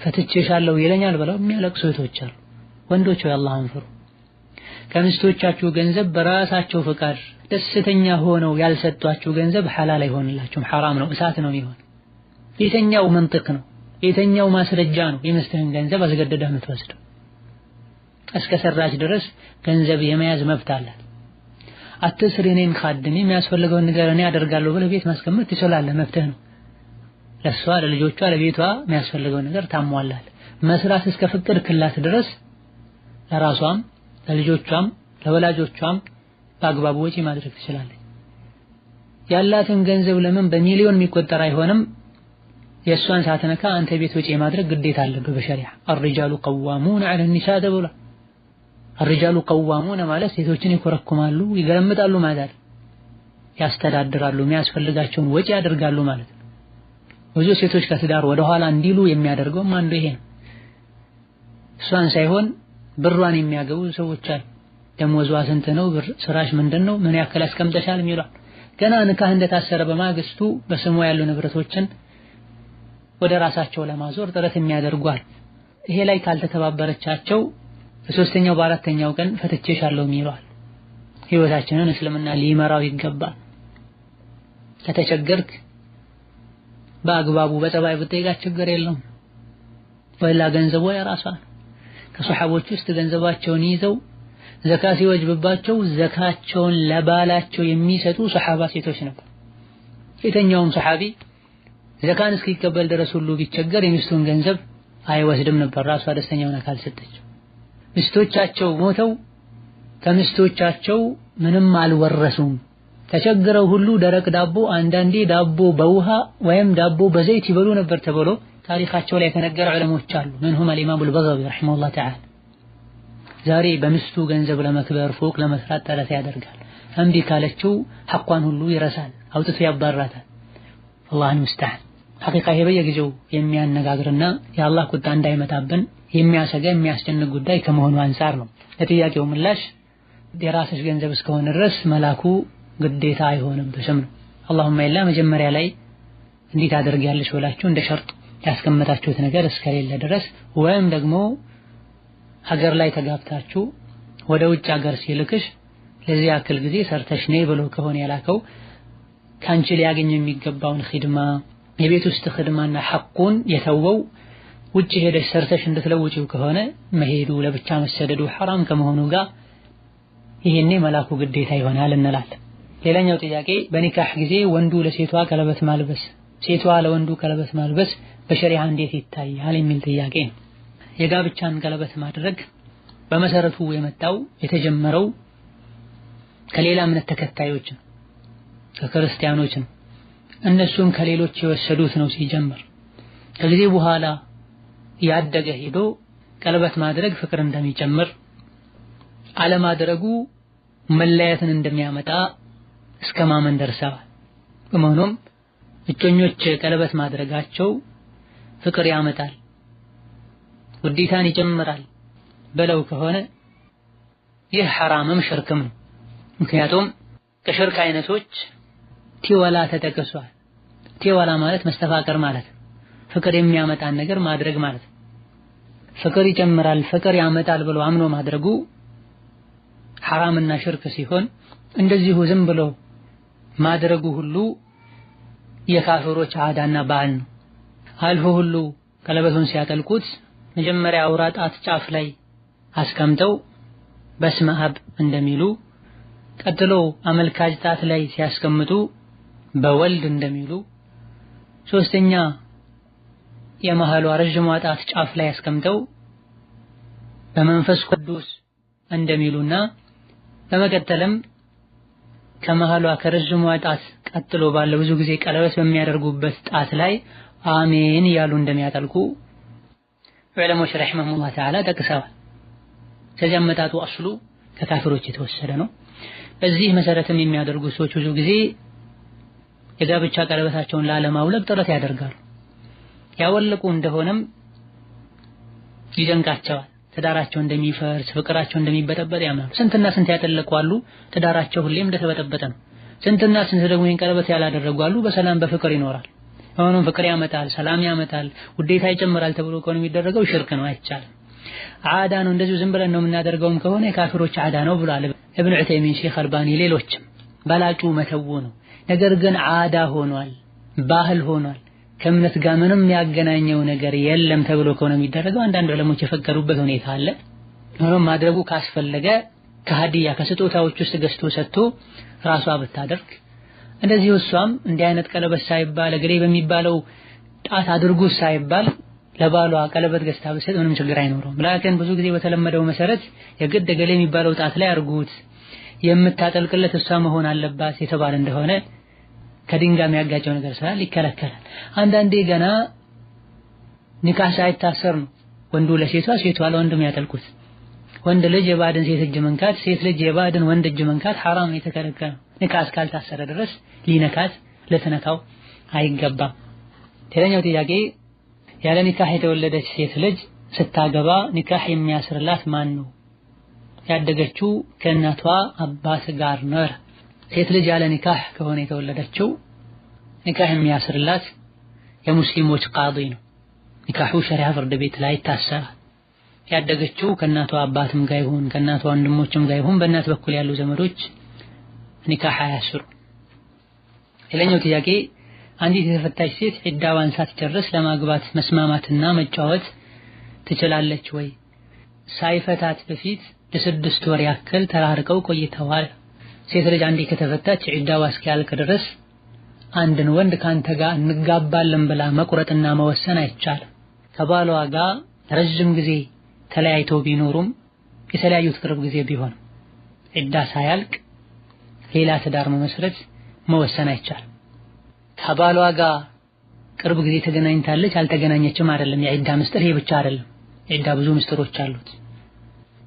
ፈትቼሻለሁ ይለኛል ብለው የሚያለቅሱ እህቶች አሉ። ወንዶች ወይ አላህን ፍሩ። ከሚስቶቻችሁ ገንዘብ በራሳቸው ፈቃድ ደስተኛ ሆነው ያልሰጧችሁ ገንዘብ ሐላል አይሆንላችሁም፣ ሐራም ነው፣ እሳት ነው የሚሆን። የተኛው መንጥቅ ነው፣ የተኛው ማስረጃ ነው የሚስትህን ገንዘብ አስገድደህ የምትወስደው? እስከሰራች ድረስ ገንዘብ የመያዝ መብት አላት። አትስሪ እኔን ካድሚ የሚያስፈልገውን ነገር እኔ አደርጋለሁ ብለህ ቤት ማስቀመጥ ትችላለህ፣ መብትህ ነው። ለሷ ለልጆቿ ለቤቷ የሚያስፈልገው ነገር ታሟላል። መስራት እስከ ፈቀድክላት ድረስ ለራሷም ለልጆቿም ለወላጆቿም በአግባቡ ወጪ ማድረግ ትችላለች። ያላትን ገንዘብ ለምን በሚሊዮን የሚቆጠር አይሆንም የሷን ሳትነካ አንተ ቤት ወጪ ማድረግ ግዴታ አለብህ በሸሪዓ። الرجال قوامون على النساء ብሏል። الرجال قوامون ማለት ሴቶችን ይኮረኩማሉ ይገለምጣሉ ማለት ያስተዳድራሉ፣ የሚያስፈልጋቸውን ወጪ ያደርጋሉ ማለት ነው። ብዙ ሴቶች ከትዳር ወደ ኋላ እንዲሉ የሚያደርገውም አንዱ ይሄ ነው። እሷን ሳይሆን ብሯን የሚያገቡ ሰዎች አሉ። ደሞዟ ስንት ነው? ብር ስራሽ ምንድነው? ምን ያክል አስቀምጠሻል? የሚሏል ገና ንካህ እንደታሰረ በማግስቱ በስሙ ያሉ ንብረቶችን ወደ ራሳቸው ለማዞር ጥረት የሚያደርጓል። ይሄ ላይ ካልተተባበረቻቸው በሶስተኛው በአራተኛው ቀን ፈትቼሻለሁ የሚሏል። ህይወታችንን እስልምና ሊመራው ይገባል። ከተቸገርክ በአግባቡ በጠባይ ብትጠይቃት ችግር የለውም። ወላ ገንዘቡ የራሷ ነው። ከሱሐቦች ውስጥ ገንዘባቸውን ይዘው ዘካ ሲወጅብባቸው ዘካቸውን ለባላቸው የሚሰጡ ሱሐባ ሴቶች ነበር። የተኛውም ሱሐቢ ዘካን እስኪቀበል ድረስ ሁሉ ቢቸገር የሚስቱን ገንዘብ አይወስድም ነበር ራሷ ደስተኛ ሆና ካልሰጠች። ሚስቶቻቸው ሞተው ከሚስቶቻቸው ምንም አልወረሱም። ተቸግረው ሁሉ ደረቅ ዳቦ አንዳንዴ ዳቦ በውሃ ወይም ዳቦ በዘይት ይበሉ ነበር ተብሎ ታሪካቸው ላይ የተነገሩ ዑለሞች አሉ። منهم الامام البغوي رحمه الله تعالى ዛሬ በሚስቱ ገንዘብ ለመክበር ፎቅ ለመስራት ጥረት ያደርጋል። እምቢ ካለችው ሐቋን ሁሉ ይረሳል፣ አውጥቶ ያባራታል። አላህ ሙስተዓን። ሐቂቃ ይሄ በየጊዜው የሚያነጋግርና የአላህ ቁጣ እንዳይመጣብን የሚያሰጋ የሚያስጨንቅ ጉዳይ ከመሆኑ አንፃር ነው። ለጥያቄው ምላሽ የራስሽ ገንዘብ እስከሆነ ድረስ መላኩ ግዴታ አይሆንብሽም ነው። አላሁመ ኢላ መጀመሪያ ላይ እንዴት አደርጋለሽ ብላችሁ እንደ ሸርጥ ያስቀመጣችሁት ነገር እስከሌለ ድረስ ወይም ደግሞ ሀገር ላይ ተጋብታችሁ ወደ ውጭ ሀገር ሲልክሽ ለዚህ ያክል ጊዜ ሰርተሽ ነይ ብሎ ከሆነ ያላከው ካንቺ ሊያገኝ የሚገባውን ኺድማ የቤት ውስጥ ኺድማና ሐቁን የተወው ውጭ ሄደሽ ሰርተሽ እንድትለውጪው ከሆነ መሄዱ ለብቻ መሰደዱ ሐራም ከመሆኑ ጋር ይሄኔ መላኩ ግዴታ ይሆናል እንላለን። ሌላኛው ጥያቄ በኒካህ ጊዜ ወንዱ ለሴቷ ቀለበት ማልበስ ሴቷ ለወንዱ ቀለበት ማልበስ በሸሪዓ እንዴት ይታያል የሚል ጥያቄ ነው። የጋብቻን ቀለበት ማድረግ በመሰረቱ የመጣው የተጀመረው ከሌላ እምነት ተከታዮች ነው፣ ከክርስቲያኖች ነው። እነሱም ከሌሎች የወሰዱት ነው ሲጀምር። ከጊዜ በኋላ ያደገ ሄዶ ቀለበት ማድረግ ፍቅር እንደሚጨምር አለማድረጉ መለያየትን እንደሚያመጣ እስከ ማመን ደርሰዋል። በመሆኑም እጮኞች ቀለበት ማድረጋቸው ፍቅር ያመጣል ውዴታን ይጨምራል ብለው ከሆነ ይህ ሐራምም ሽርክም ነው። ምክንያቱም ከሽርክ አይነቶች ቲወላ ተጠቅሷል። ቲወላ ማለት መስተፋቀር ማለት ፍቅር የሚያመጣን ነገር ማድረግ ማለት ፍቅር ይጨምራል ፍቅር ያመጣል ብሎ አምኖ ማድረጉ ሐራምና ሽርክ ሲሆን እንደዚሁ ዝም ብሎ ማድረጉ ሁሉ የካፍሮች ዓዳና ባህል ነው። አልፎ ሁሉ ቀለበቱን ሲያጠልቁት መጀመሪያ አውራጣት ጫፍ ላይ አስቀምጠው በስመ አብ እንደሚሉ ቀጥሎ አመልካች ጣት ላይ ሲያስቀምጡ በወልድ እንደሚሉ ሶስተኛ የመሃሉ ረጅሙ ጣት ጫፍ ላይ አስቀምጠው በመንፈስ ቅዱስ እንደሚሉና በመቀጠልም ከመሃሉ ከረጅሙ ጣት ቀጥሎ ባለው ብዙ ጊዜ ቀለበት በሚያደርጉበት ጣት ላይ አሜን ያሉ እንደሚያጠልቁ ዑለሞች ረሂመሁሙላህ ተዓላ ጠቅሰዋል። ከዚያም መጣጡ አስሉ ከካፍሮች የተወሰደ ነው። በዚህ መሰረትም የሚያደርጉ ሰዎች ብዙ ጊዜ የጋብቻ ቀለበታቸውን ላለማውለቅ ጥረት ያደርጋሉ። ያወለቁ እንደሆነም ይደንቃቸዋል። ትዳራቸው እንደሚፈርስ ፍቅራቸው እንደሚበጠበጥ ያምናሉ። ስንትና ስንት ያጠለቁ አሉ፣ ትዳራቸው ሁሌም እንደተበጠበጠ ነው። ስንትና ስንት ደግሞ ይህን ቀለበት ያላደረጉ አሉ፣ በሰላም በፍቅር ይኖራል። አሁንም ፍቅር ያመጣል ሰላም ያመጣል ውዴታ ይጨምራል ተብሎ ከሆነ የሚደረገው ሽርክ ነው፣ አይቻልም። ዓዳ ነው። እንደዚሁ ዝም ብለን ነው የምናደርገውም ከሆነ የካፍሮች ዓዳ ነው ብሏል ኢብኑ ዑተይሚን ሼኽ አልባኒ ሌሎችም። በላጩ መተው ነው። ነገር ግን ዓዳ ሆኗል ባህል ሆኗል ከእምነት ጋር ምንም ያገናኘው ነገር የለም ተብሎ ከሆነ የሚደረገው አንዳንድ ዑለሞች የፈቀዱበት ሁኔታ አለ። ሆኖም ማድረጉ ካስፈለገ ከሀዲያ ከስጦታዎች ውስጥ ገዝቶ ሰጥቶ ራሷ ብታደርግ እንደዚህ እሷም እንዲህ አይነት ቀለበት ሳይባል እግሬ በሚባለው ጣት አድርጉ ሳይባል ለባሏ ቀለበት ገዝታ ብትሰጥ ምንም ችግር አይኖረውም። ላኪን ብዙ ጊዜ በተለመደው መሰረት የግድ እግሬ የሚባለው ጣት ላይ አርጉት የምታጠልቅለት እሷ መሆን አለባት የተባለ እንደሆነ ከድንጋይ የሚያጋጨው ነገር ስላለ ይከለከላል። አንዳንዴ ገና ኒካህ ሳይታሰር ነው ወንዱ ለሴቷ ሴቷ ለወንዱ ያጠልቁት። ወንድ ልጅ የባድን ሴት እጅ መንካት ሴት ልጅ የባድን ወንድ እጅ መንካት ሐራም ነው የተከለከለ። ኒካህ እስካልታሰረ ድረስ ሊነካት ለተነካው አይገባም። ሌላኛው ጥያቄ ያለ ኒካህ የተወለደች ሴት ልጅ ስታገባ ኒካህ የሚያስርላት ማን ነው? ያደገችው ከእናቷ አባት ጋር ነው። ሴት ልጅ ያለ ኒካህ ከሆነ የተወለደችው ኒካህ የሚያስርላት የሙስሊሞች ቃዲ ነው። ኒካሁ ሸሪዓ ፍርድ ቤት ላይ ይታሰራል። ያደገችው ከእናቷ አባትም ጋር ይሁን ከእናቷ ወንድሞችም ጋር ይሁን በእናት በኩል ያሉ ዘመዶች ኒካህ አያስሩ። ሌላኛው ጥያቄ አንዲት የተፈታች ሴት ዒዳዋን ሳትጨርስ ለማግባት መስማማትና መጫወት ትችላለች ወይ? ሳይፈታት በፊት ለስድስት ወር ያክል ተራርቀው ቆይተዋል። ሴት ልጅ አንዴ ከተፈታች ዒዳዋ እስኪያልቅ ድረስ አንድን ወንድ ካንተ ጋር እንጋባለን ብላ መቁረጥና መወሰን አይቻልም። ከባሏ ጋር ረጅም ጊዜ ተለያይተው ቢኖሩም የተለያዩት ቅርብ ጊዜ ቢሆን ዒዳ ሳያልቅ ሌላ ትዳር መመስረት መወሰን አይቻልም። ከባሏ ጋር ቅርብ ጊዜ ተገናኝታለች አልተገናኘችም አይደለም የዒዳ ምስጢር ይሄ ብቻ አይደለም። ዒዳ ብዙ ምስጢሮች አሉት።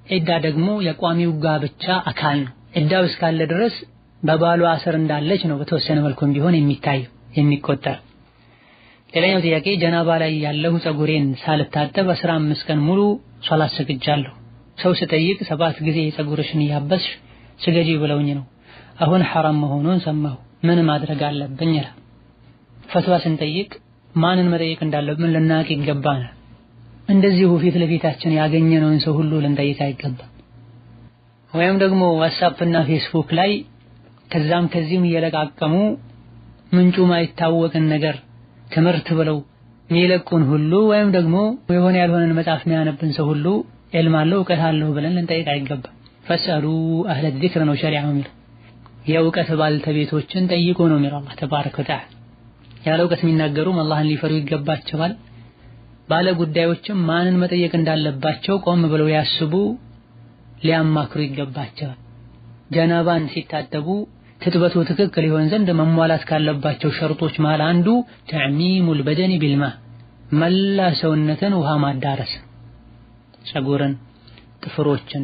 ዒዳ ደግሞ የቋሚው ጋብቻ አካል ነው። ዒዳው እስካለ ድረስ በባሏ ስር እንዳለች ነው በተወሰነ መልኩም ቢሆን የሚታየው የሚቆጠር። ሌላኛው ጥያቄ ጀናባ ላይ ያለው ፀጉሬን ሳልታጠብ 15 ቀን ሙሉ ሶላት ሰግጃለሁ። ሰው ስጠይቅ 7 ጊዜ ፀጉርሽን ያበስሽ ስገጂ ብለውኝ ነው። አሁን ሐራም መሆኑን ሰማሁ። ምን ማድረግ አለብኝ? ፈትዋ ስንጠይቅ ማንን መጠየቅ እንዳለብን ልናቅ ይገባናል። እንደዚሁ ፊት ለፊታችን ያገኘነውን ሰው ሁሉ ልንጠይቅ አይገባም። ወይም ደግሞ ዋትስአፕ እና ፌስቡክ ላይ ከዛም ከዚህም እየለቃቀሙ ምንጩ ማይታወቅን ነገር ትምህርት ብለው ሚለቁን ሁሉ ወይም ደግሞ የሆነ ያልሆነን መጽሐፍ የሚያነብን ሰው ሁሉ ዕልም አለው እውቀት አለው ብለን ልንጠይቅ አይገባም። ፈስአሉ አህለ ዚክር ነው ሸሪዓው የሚለው። የእውቀት ባልተቤቶችን ጠይቁ ነው የሚለው አላህ ተባረከ ወተዓላ። ያለ እውቀት የሚናገሩም አላህን ሊፈሩ ይገባቸዋል። ባለ ጉዳዮችም ማንን መጠየቅ እንዳለባቸው ቆም ብለው ያስቡ ሊያማክሩ ይገባቸዋል። ጀናባን ሲታጠቡ ትጥበቱ ትክክል ይሆን ዘንድ መሟላት ካለባቸው ሸርጦች መሃል አንዱ ተዕሚሙል በደኒ ቢልማ መላ ሰውነትን ውሃ ማዳረስ፣ ፀጉርን፣ ጥፍሮችን፣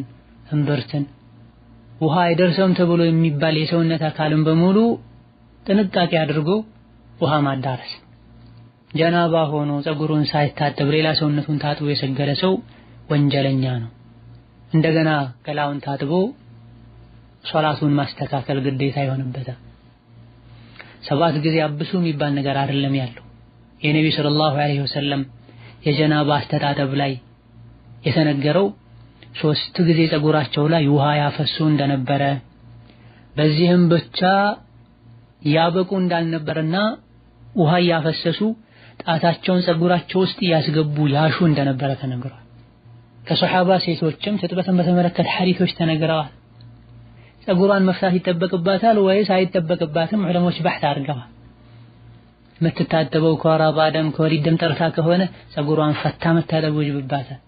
እምብርትን ውሃ አይደርሰውም ተብሎ የሚባል የሰውነት አካልን በሙሉ ጥንቃቄ አድርጎ ውሃ ማዳረስ። ጀናባ ሆኖ ፀጉሩን ሳይታጠብ ሌላ ሰውነቱን ታጥቦ የሰገደ ሰው ወንጀለኛ ነው። እንደገና ገላውን ታጥቦ ሶላቱን ማስተካከል ግዴታ ይሆንበታል። 7 ጊዜ አብሱ የሚባል ነገር አይደለም ያለው። የነብዩ ሰለላሁ ዐለይሂ ወሰለም የጀናባ አስተጣጠብ ላይ የተነገረው 3 ጊዜ ፀጉራቸው ላይ ውሃ ያፈሱ እንደነበረ በዚህም ብቻ ያበቁ እንዳልነበረና ውሃ ያፈሰሱ ጣታቸውን ፀጉራቸው ውስጥ ያስገቡ ያሹ እንደነበረ ተነግሯል። ከሷሃባ ሴቶችም ትጥበትን በተመለከተ ሐዲሶች ተነግረዋል። ፀጉሯን መፍታት ይጠበቅባታል ወይስ አይጠበቅባትም? ዑለሞች በሕት አድርገዋል። የምትታጠበው ከወር አበባ ደም ከወሊድ ደም ጠርታ ከሆነ ፀጉሯን ፈታ መታጠብ ይወጅብባታል።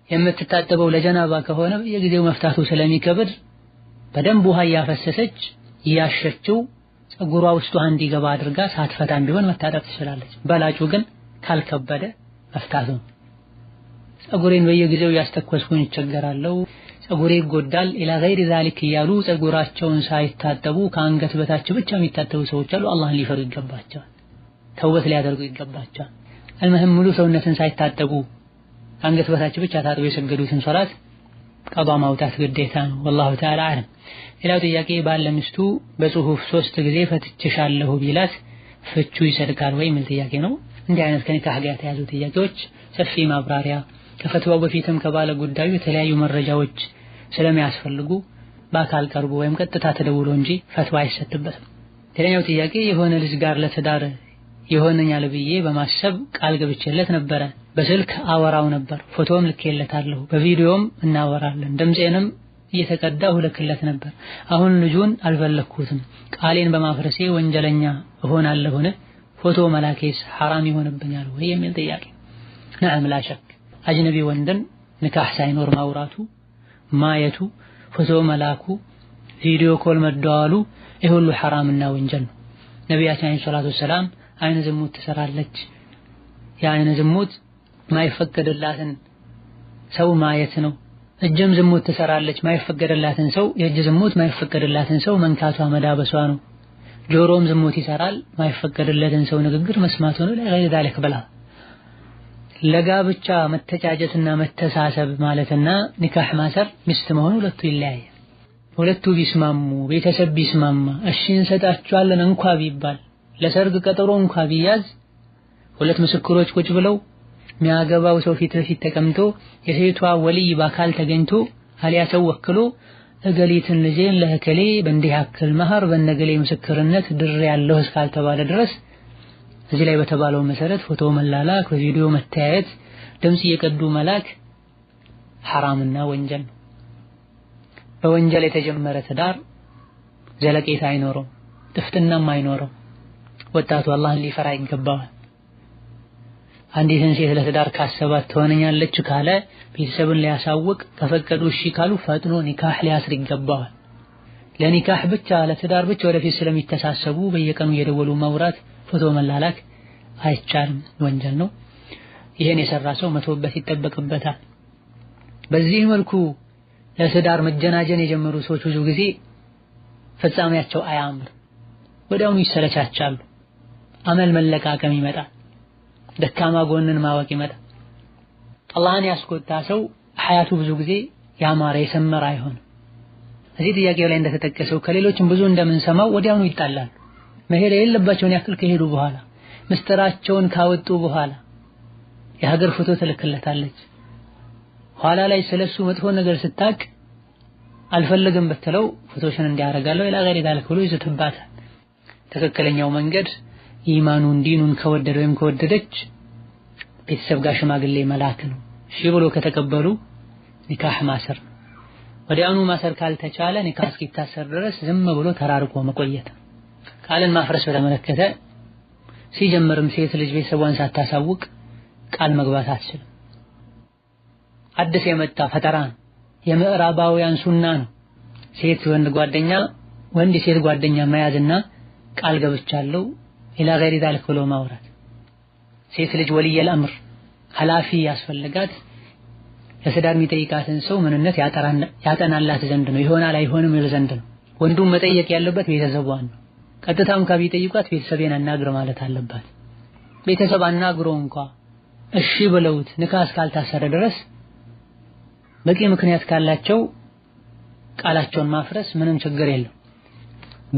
የምትታጠበው ለጀናባ ከሆነ የጊዜው መፍታቱ ስለሚከብድ በደንብ ውሃ ያፈሰሰች ያሸችው ፀጉሯ ውስጥ እንዲገባ አድርጋ ሳትፈታም ቢሆን መታጠብ ትችላለች። በላጩ ግን ካልከበደ መፍታቱ። ፀጉሬን በየጊዜው ያስተኮስኩኝ ይቸገራለሁ፣ ፀጉሬ ይጎዳል ኢላ ገይሪ ዛሊክ እያሉ ፀጉራቸውን ሳይታጠቡ ከአንገት በታች ብቻ የሚታጠቡ ሰዎች አሉ። አላህን ሊፈሩ ይገባቸዋል። ተውበት ሊያደርጉ ይገባቸዋል። አልመህም ሙሉ ሰውነትን ሳይታጠቡ አንገት በታች ብቻ ታጥበው የሰገዱትን ሶላት ቀዷ ማውጣት ግዴታ ነው። ወላሁ ተዓላ አዕለም። ሌላው ጥያቄ ባለ ሚስቱ በጽሁፍ 3 ጊዜ ፈትቼሻለሁ ቢላት ፍቹ ይሰድቃል ወይ የሚል ጥያቄ ነው። እንዲህ አይነት ከኒካህ ጋር የተያዙ ጥያቄዎች ሰፊ ማብራሪያ ከፈትዋው በፊትም ከባለ ጉዳዩ የተለያዩ መረጃዎች ስለሚያስፈልጉ በአካል ቀርቦ ወይም ቀጥታ ተደውሎ እንጂ ፈትዋ አይሰጥበትም። ሌላኛው ጥያቄ የሆነ ልጅ ጋር ለትዳር የሆነኛል ብዬ በማሰብ ቃል ገብቼለት ነበረ። በስልክ አወራው ነበር፣ ፎቶም ልኬለታለሁ፣ በቪዲዮም እናወራለን፣ ድምጼንም እየተቀዳሁ ልክለት ነበር። አሁን ልጁን አልፈለኩትም፣ ቃሌን በማፍረሴ ወንጀለኛ እሆናለሁን? ፎቶ መላኬስ ሐራም ይሆንብኛል ወይ የሚል ጥያቄ። ነዓም ላ ሸክ አጅነቢ ወንድን ንካህ ሳይኖር ማውራቱ፣ ማየቱ፣ ፎቶ መላኩ፣ ቪዲዮ ኮል መደዋሉ ይህ ሁሉ ሐራምና ወንጀል ነው። ነቢያችን አለይሂ ሰላቱ ወሰላም አይነ ዝሙት ትሰራለች፣ የአይነ ዝሙት ማይፈቀድላትን ሰው ማየት ነው። እጅም ዝሙት ትሰራለች፣ ማይፈቀድላትን ሰው የእጅ ዝሙት ማይፈቀድላትን ሰው መንካቷ መዳበሷ ነው። ጆሮም ዝሙት ይሰራል፣ ማይፈቀድለትን ሰው ንግግር መስማቱ ነው። ለገይር ذلك ብላ ለጋብቻ መተጫጨትና መተሳሰብ ማለትና ኒካህ ማሰር ሚስት መሆኑ ሁለቱ ይለያያል። ሁለቱ ቢስማሙ ቤተሰብ ቢስማማ እሺ እንሰጣቸዋለን እንኳ ቢባል ለሰርግ ቀጠሮ እንኳ ቢያዝ ሁለት ምስክሮች ቁጭ ብለው የሚያገባው ሰው ፊት ለፊት ተቀምጦ የሴቷ ወልይ በአካል ተገኝቶ አሊያ ሰው ወክሎ እገሊትን ልጄን ለህከሌ በእንዲህ ያክል መህር በነገሌ ምስክርነት ድር ያለው እስካልተባለ ድረስ እዚህ ላይ በተባለው መሰረት ፎቶ መላላክ፣ በቪዲዮ መተያየት፣ ድምጽ እየቀዱ መላክ ሐራምና ወንጀል ነው። በወንጀል የተጀመረ ትዳር ዘለቄታ አይኖረው፣ ጥፍጥናም አይኖረው። ወጣቱ አላህን ሊፈራ ይገባዋል። አንዲትን ሴት ለትዳር ካሰባት ትሆነኛለች ካለ ቤተሰብን ሊያሳውቅ ከፈቀዱ እሺ ካሉ ፈጥኖ ኒካህ ሊያስር ይገባዋል። ለኒካህ ብቻ ለትዳር ብቻ ወደፊት ስለሚተሳሰቡ በየቀኑ እየደወሉ ማውራት ፎቶ መላላክ አይቻልም፣ ወንጀል ነው። ይሄን የሰራ ሰው መተውበት ይጠበቅበታል። በዚህ መልኩ ለትዳር መጀናጀን የጀመሩ ሰዎች ብዙ ጊዜ ፍጻሜያቸው አያምር፣ ወዲያውኑ ይሰለቻቻሉ። አመል መለቃቀም ይመጣል፣ ደካማ ጎንን ማወቅ ይመጣል። አላህን ያስቆጣ ሰው ሐያቱ ብዙ ጊዜ ያማረ የሰመረ አይሆንም። እዚህ ጥያቄው ላይ እንደተጠቀሰው ከሌሎችም ብዙ እንደምንሰማው ወዲያውኑ ይጣላሉ። መሄድ የሌለባቸውን ያክል ከሄዱ በኋላ ምስጢራቸውን ካወጡ በኋላ የሀገር ፎቶ ትልክለታለች። ኋላ ላይ ስለሱ መጥፎ ነገር ስታቅ አልፈልግም ብትለው ፎቶሽን እንዲያረጋለው ኢላ ገይሪ ዛሊክ ብሎ ይዘትባታል። ትክክለኛው መንገድ ኢማኑን ዲኑን ከወደደ ወይም ከወደደች ቤተሰብ ጋር ሽማግሌ መላክ ነው። እሺ ብሎ ከተቀበሉ ኒካህ ማሰር ነው። ወዲያውኑ ማሰር ካልተቻለ ኒካህ እስኪታሰር ድረስ ዝም ብሎ ተራርቆ መቆየት። ቃልን ማፍረስ በተመለከተ ሲጀምርም ሴት ልጅ ቤተሰቧን ሳታሳውቅ ቃል መግባት አትችልም። አዲስ የመጣ ፈጠራ ነው፣ የምዕራባውያን ሱና ነው። ሴት ወንድ ጓደኛ ወንድ ሴት ጓደኛ መያዝና ቃል ገብቻለሁ ኢላ ገይሪ ዛሊክ ብሎ ማውራት። ሴት ልጅ ወልየል አምር ኃላፊ ያስፈልጋት ለትዳር የሚጠይቃትን ሰው ምንነት ያጠናላት ዘንድ ነው፣ ይሆናል አይሆንም ይል ዘንድ ነው። ወንዱም መጠየቅ ያለበት ቤተሰቧን ነው። ቀጥታም ከቢጠይቋት ቤተሰቤን አናግር ማለት አለባት። ቤተሰብ አናግሮ እንኳን እሺ ብለውት ኒካህ እስካልታሰረ ድረስ በቂ ምክንያት ካላቸው ቃላቸውን ማፍረስ ምንም ችግር የለም።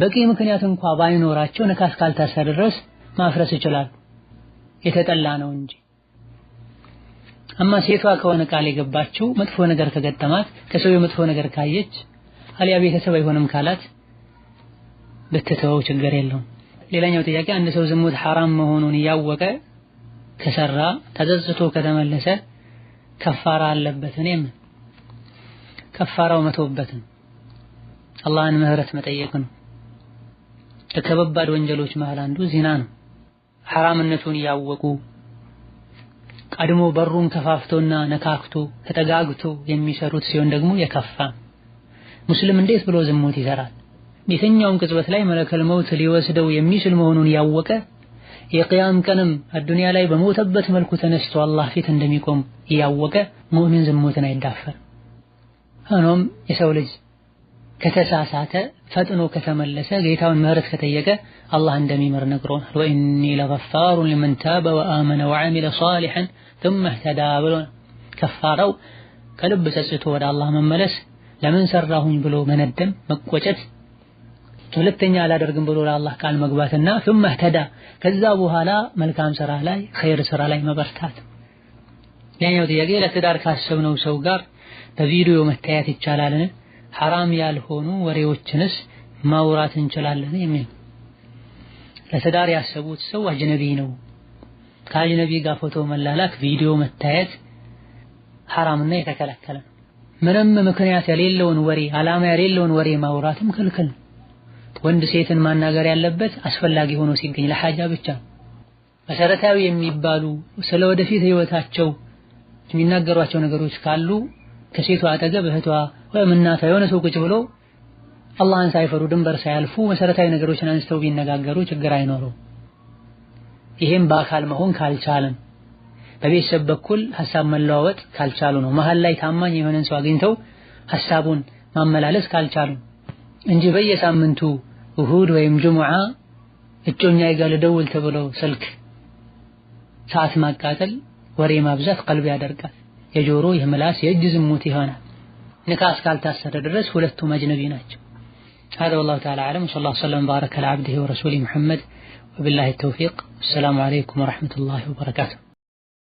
በቂ ምክንያት እንኳን ባይኖራቸው ኒካህ እስካልታሰረ ድረስ ማፍረስ ይችላሉ። የተጠላ ነው እንጂ። አማ ሴቷ ከሆነ ቃል የገባችው መጥፎ ነገር ከገጠማት ከሰው መጥፎ ነገር ካየች አልያ ቤተሰብ አይሆንም ካላት በተተው ችግር የለውም። ሌላኛው ጥያቄ አንድ ሰው ዝሙት ሐራም መሆኑን ያወቀ ከሰራ ተጸጽቶ ከተመለሰ ከፋራ አለበት? እኔም ከፋራው መተውበት ነው። አላህን ምህረት መጠየቅ ነው። ከከባድ ወንጀሎች መሃል አንዱ ዚና ነው። ሐራምነቱን ያወቁ ቀድሞ በሩን ከፋፍቶና ነካክቶ ተጠጋግቶ የሚሰሩት ሲሆን ደግሞ የከፋ። ሙስሊም እንዴት ብሎ ዝሙት ይሰራል? የትኛውም ቅጽበት ላይ መለከል መውት ሊወስደው የሚችል መሆኑን ያወቀ የቂያም ቀንም አዱንያ ላይ በሞተበት መልኩ ተነስቶ አላህ ፊት እንደሚቆም ያወቀ ሙእሚን ዝሙትን አይዳፈር። ሆኖም የሰው ልጅ ከተሳሳተ ፈጥኖ ከተመለሰ ጌታውን ምህረት ከጠየቀ አላህ እንደሚምር ነግሮናል። ወኢኒ ለገፋሩን ሊመን ታበ ወአመነ ወዐሚለ ሷሊሐን ثم اهتدى ብሎና ከፋራው ከልብ ጸጽቶ ወደ አላህ መመለስ፣ ለምን ሰራሁኝ ብሎ መነደም መቆጨት፣ ሁለተኛ አላደርግም ብሎ ለአላህ ቃል መግባትና ثم اهتدى ከዛ በኋላ መልካም ስራ ላይ ኸይር ስራ ላይ መበርታት። ያኛው ጥያቄ ለትዳር ካሰብነው ሰው ጋር በቪዲዮ መታየት ይቻላልን? ሐራም ያልሆኑ ወሬዎችንስ ማውራት እንችላለን? የሚል ለትዳር ያሰቡት ሰው አጅነቢ ነው። ከአጅነቢ ጋር ፎቶ መላላክ፣ ቪዲዮ መታየት ሐራምና የተከለከለ ነው። ምንም ምክንያት የሌለውን ወሬ ዓላማ የሌለውን ወሬ ማውራትም ክልክል ነው። ወንድ ሴትን ማናገር ያለበት አስፈላጊ ሆኖ ሲገኝ ለሐጃ ብቻ። መሰረታዊ የሚባሉ ስለ ወደፊት ህይወታቸው የሚናገሯቸው ነገሮች ካሉ ከሴቷ አጠገብ እህቷ ወይም እናቷ የሆነ ሰው ቁጭ ብሎ አላህን ሳይፈሩ ድንበር ሳያልፉ መሰረታዊ ነገሮችን አንስተው ቢነጋገሩ ችግር አይኖረው። ይሄም በአካል መሆን ካልቻለም በቤተሰብ በኩል ሐሳብ መለዋወጥ ካልቻሉ ነው። መሃል ላይ ታማኝ የሆነን ሰው አግኝተው ሐሳቡን ማመላለስ ካልቻሉ እንጂ በየሳምንቱ እሁድ ወይም ጁሙዓ እጮኛዬ ጋር ልደውል ተብሎ ስልክ ሰዓት ማቃጠል፣ ወሬ ማብዛት ቀልብ ያደርጋል። የጆሮ የምላስ የእጅ ዝሙት ይሆናል። ኒካህ እስካልታሰረ ድረስ ሁለቱም አጅነቢ ናቸው። هذا والله تعالى أعلم وصلى الله وسلم وبارك على عبده ورسوله محمد وبالله التوفيق. السلام عليكم ورحمة الله وبركاته.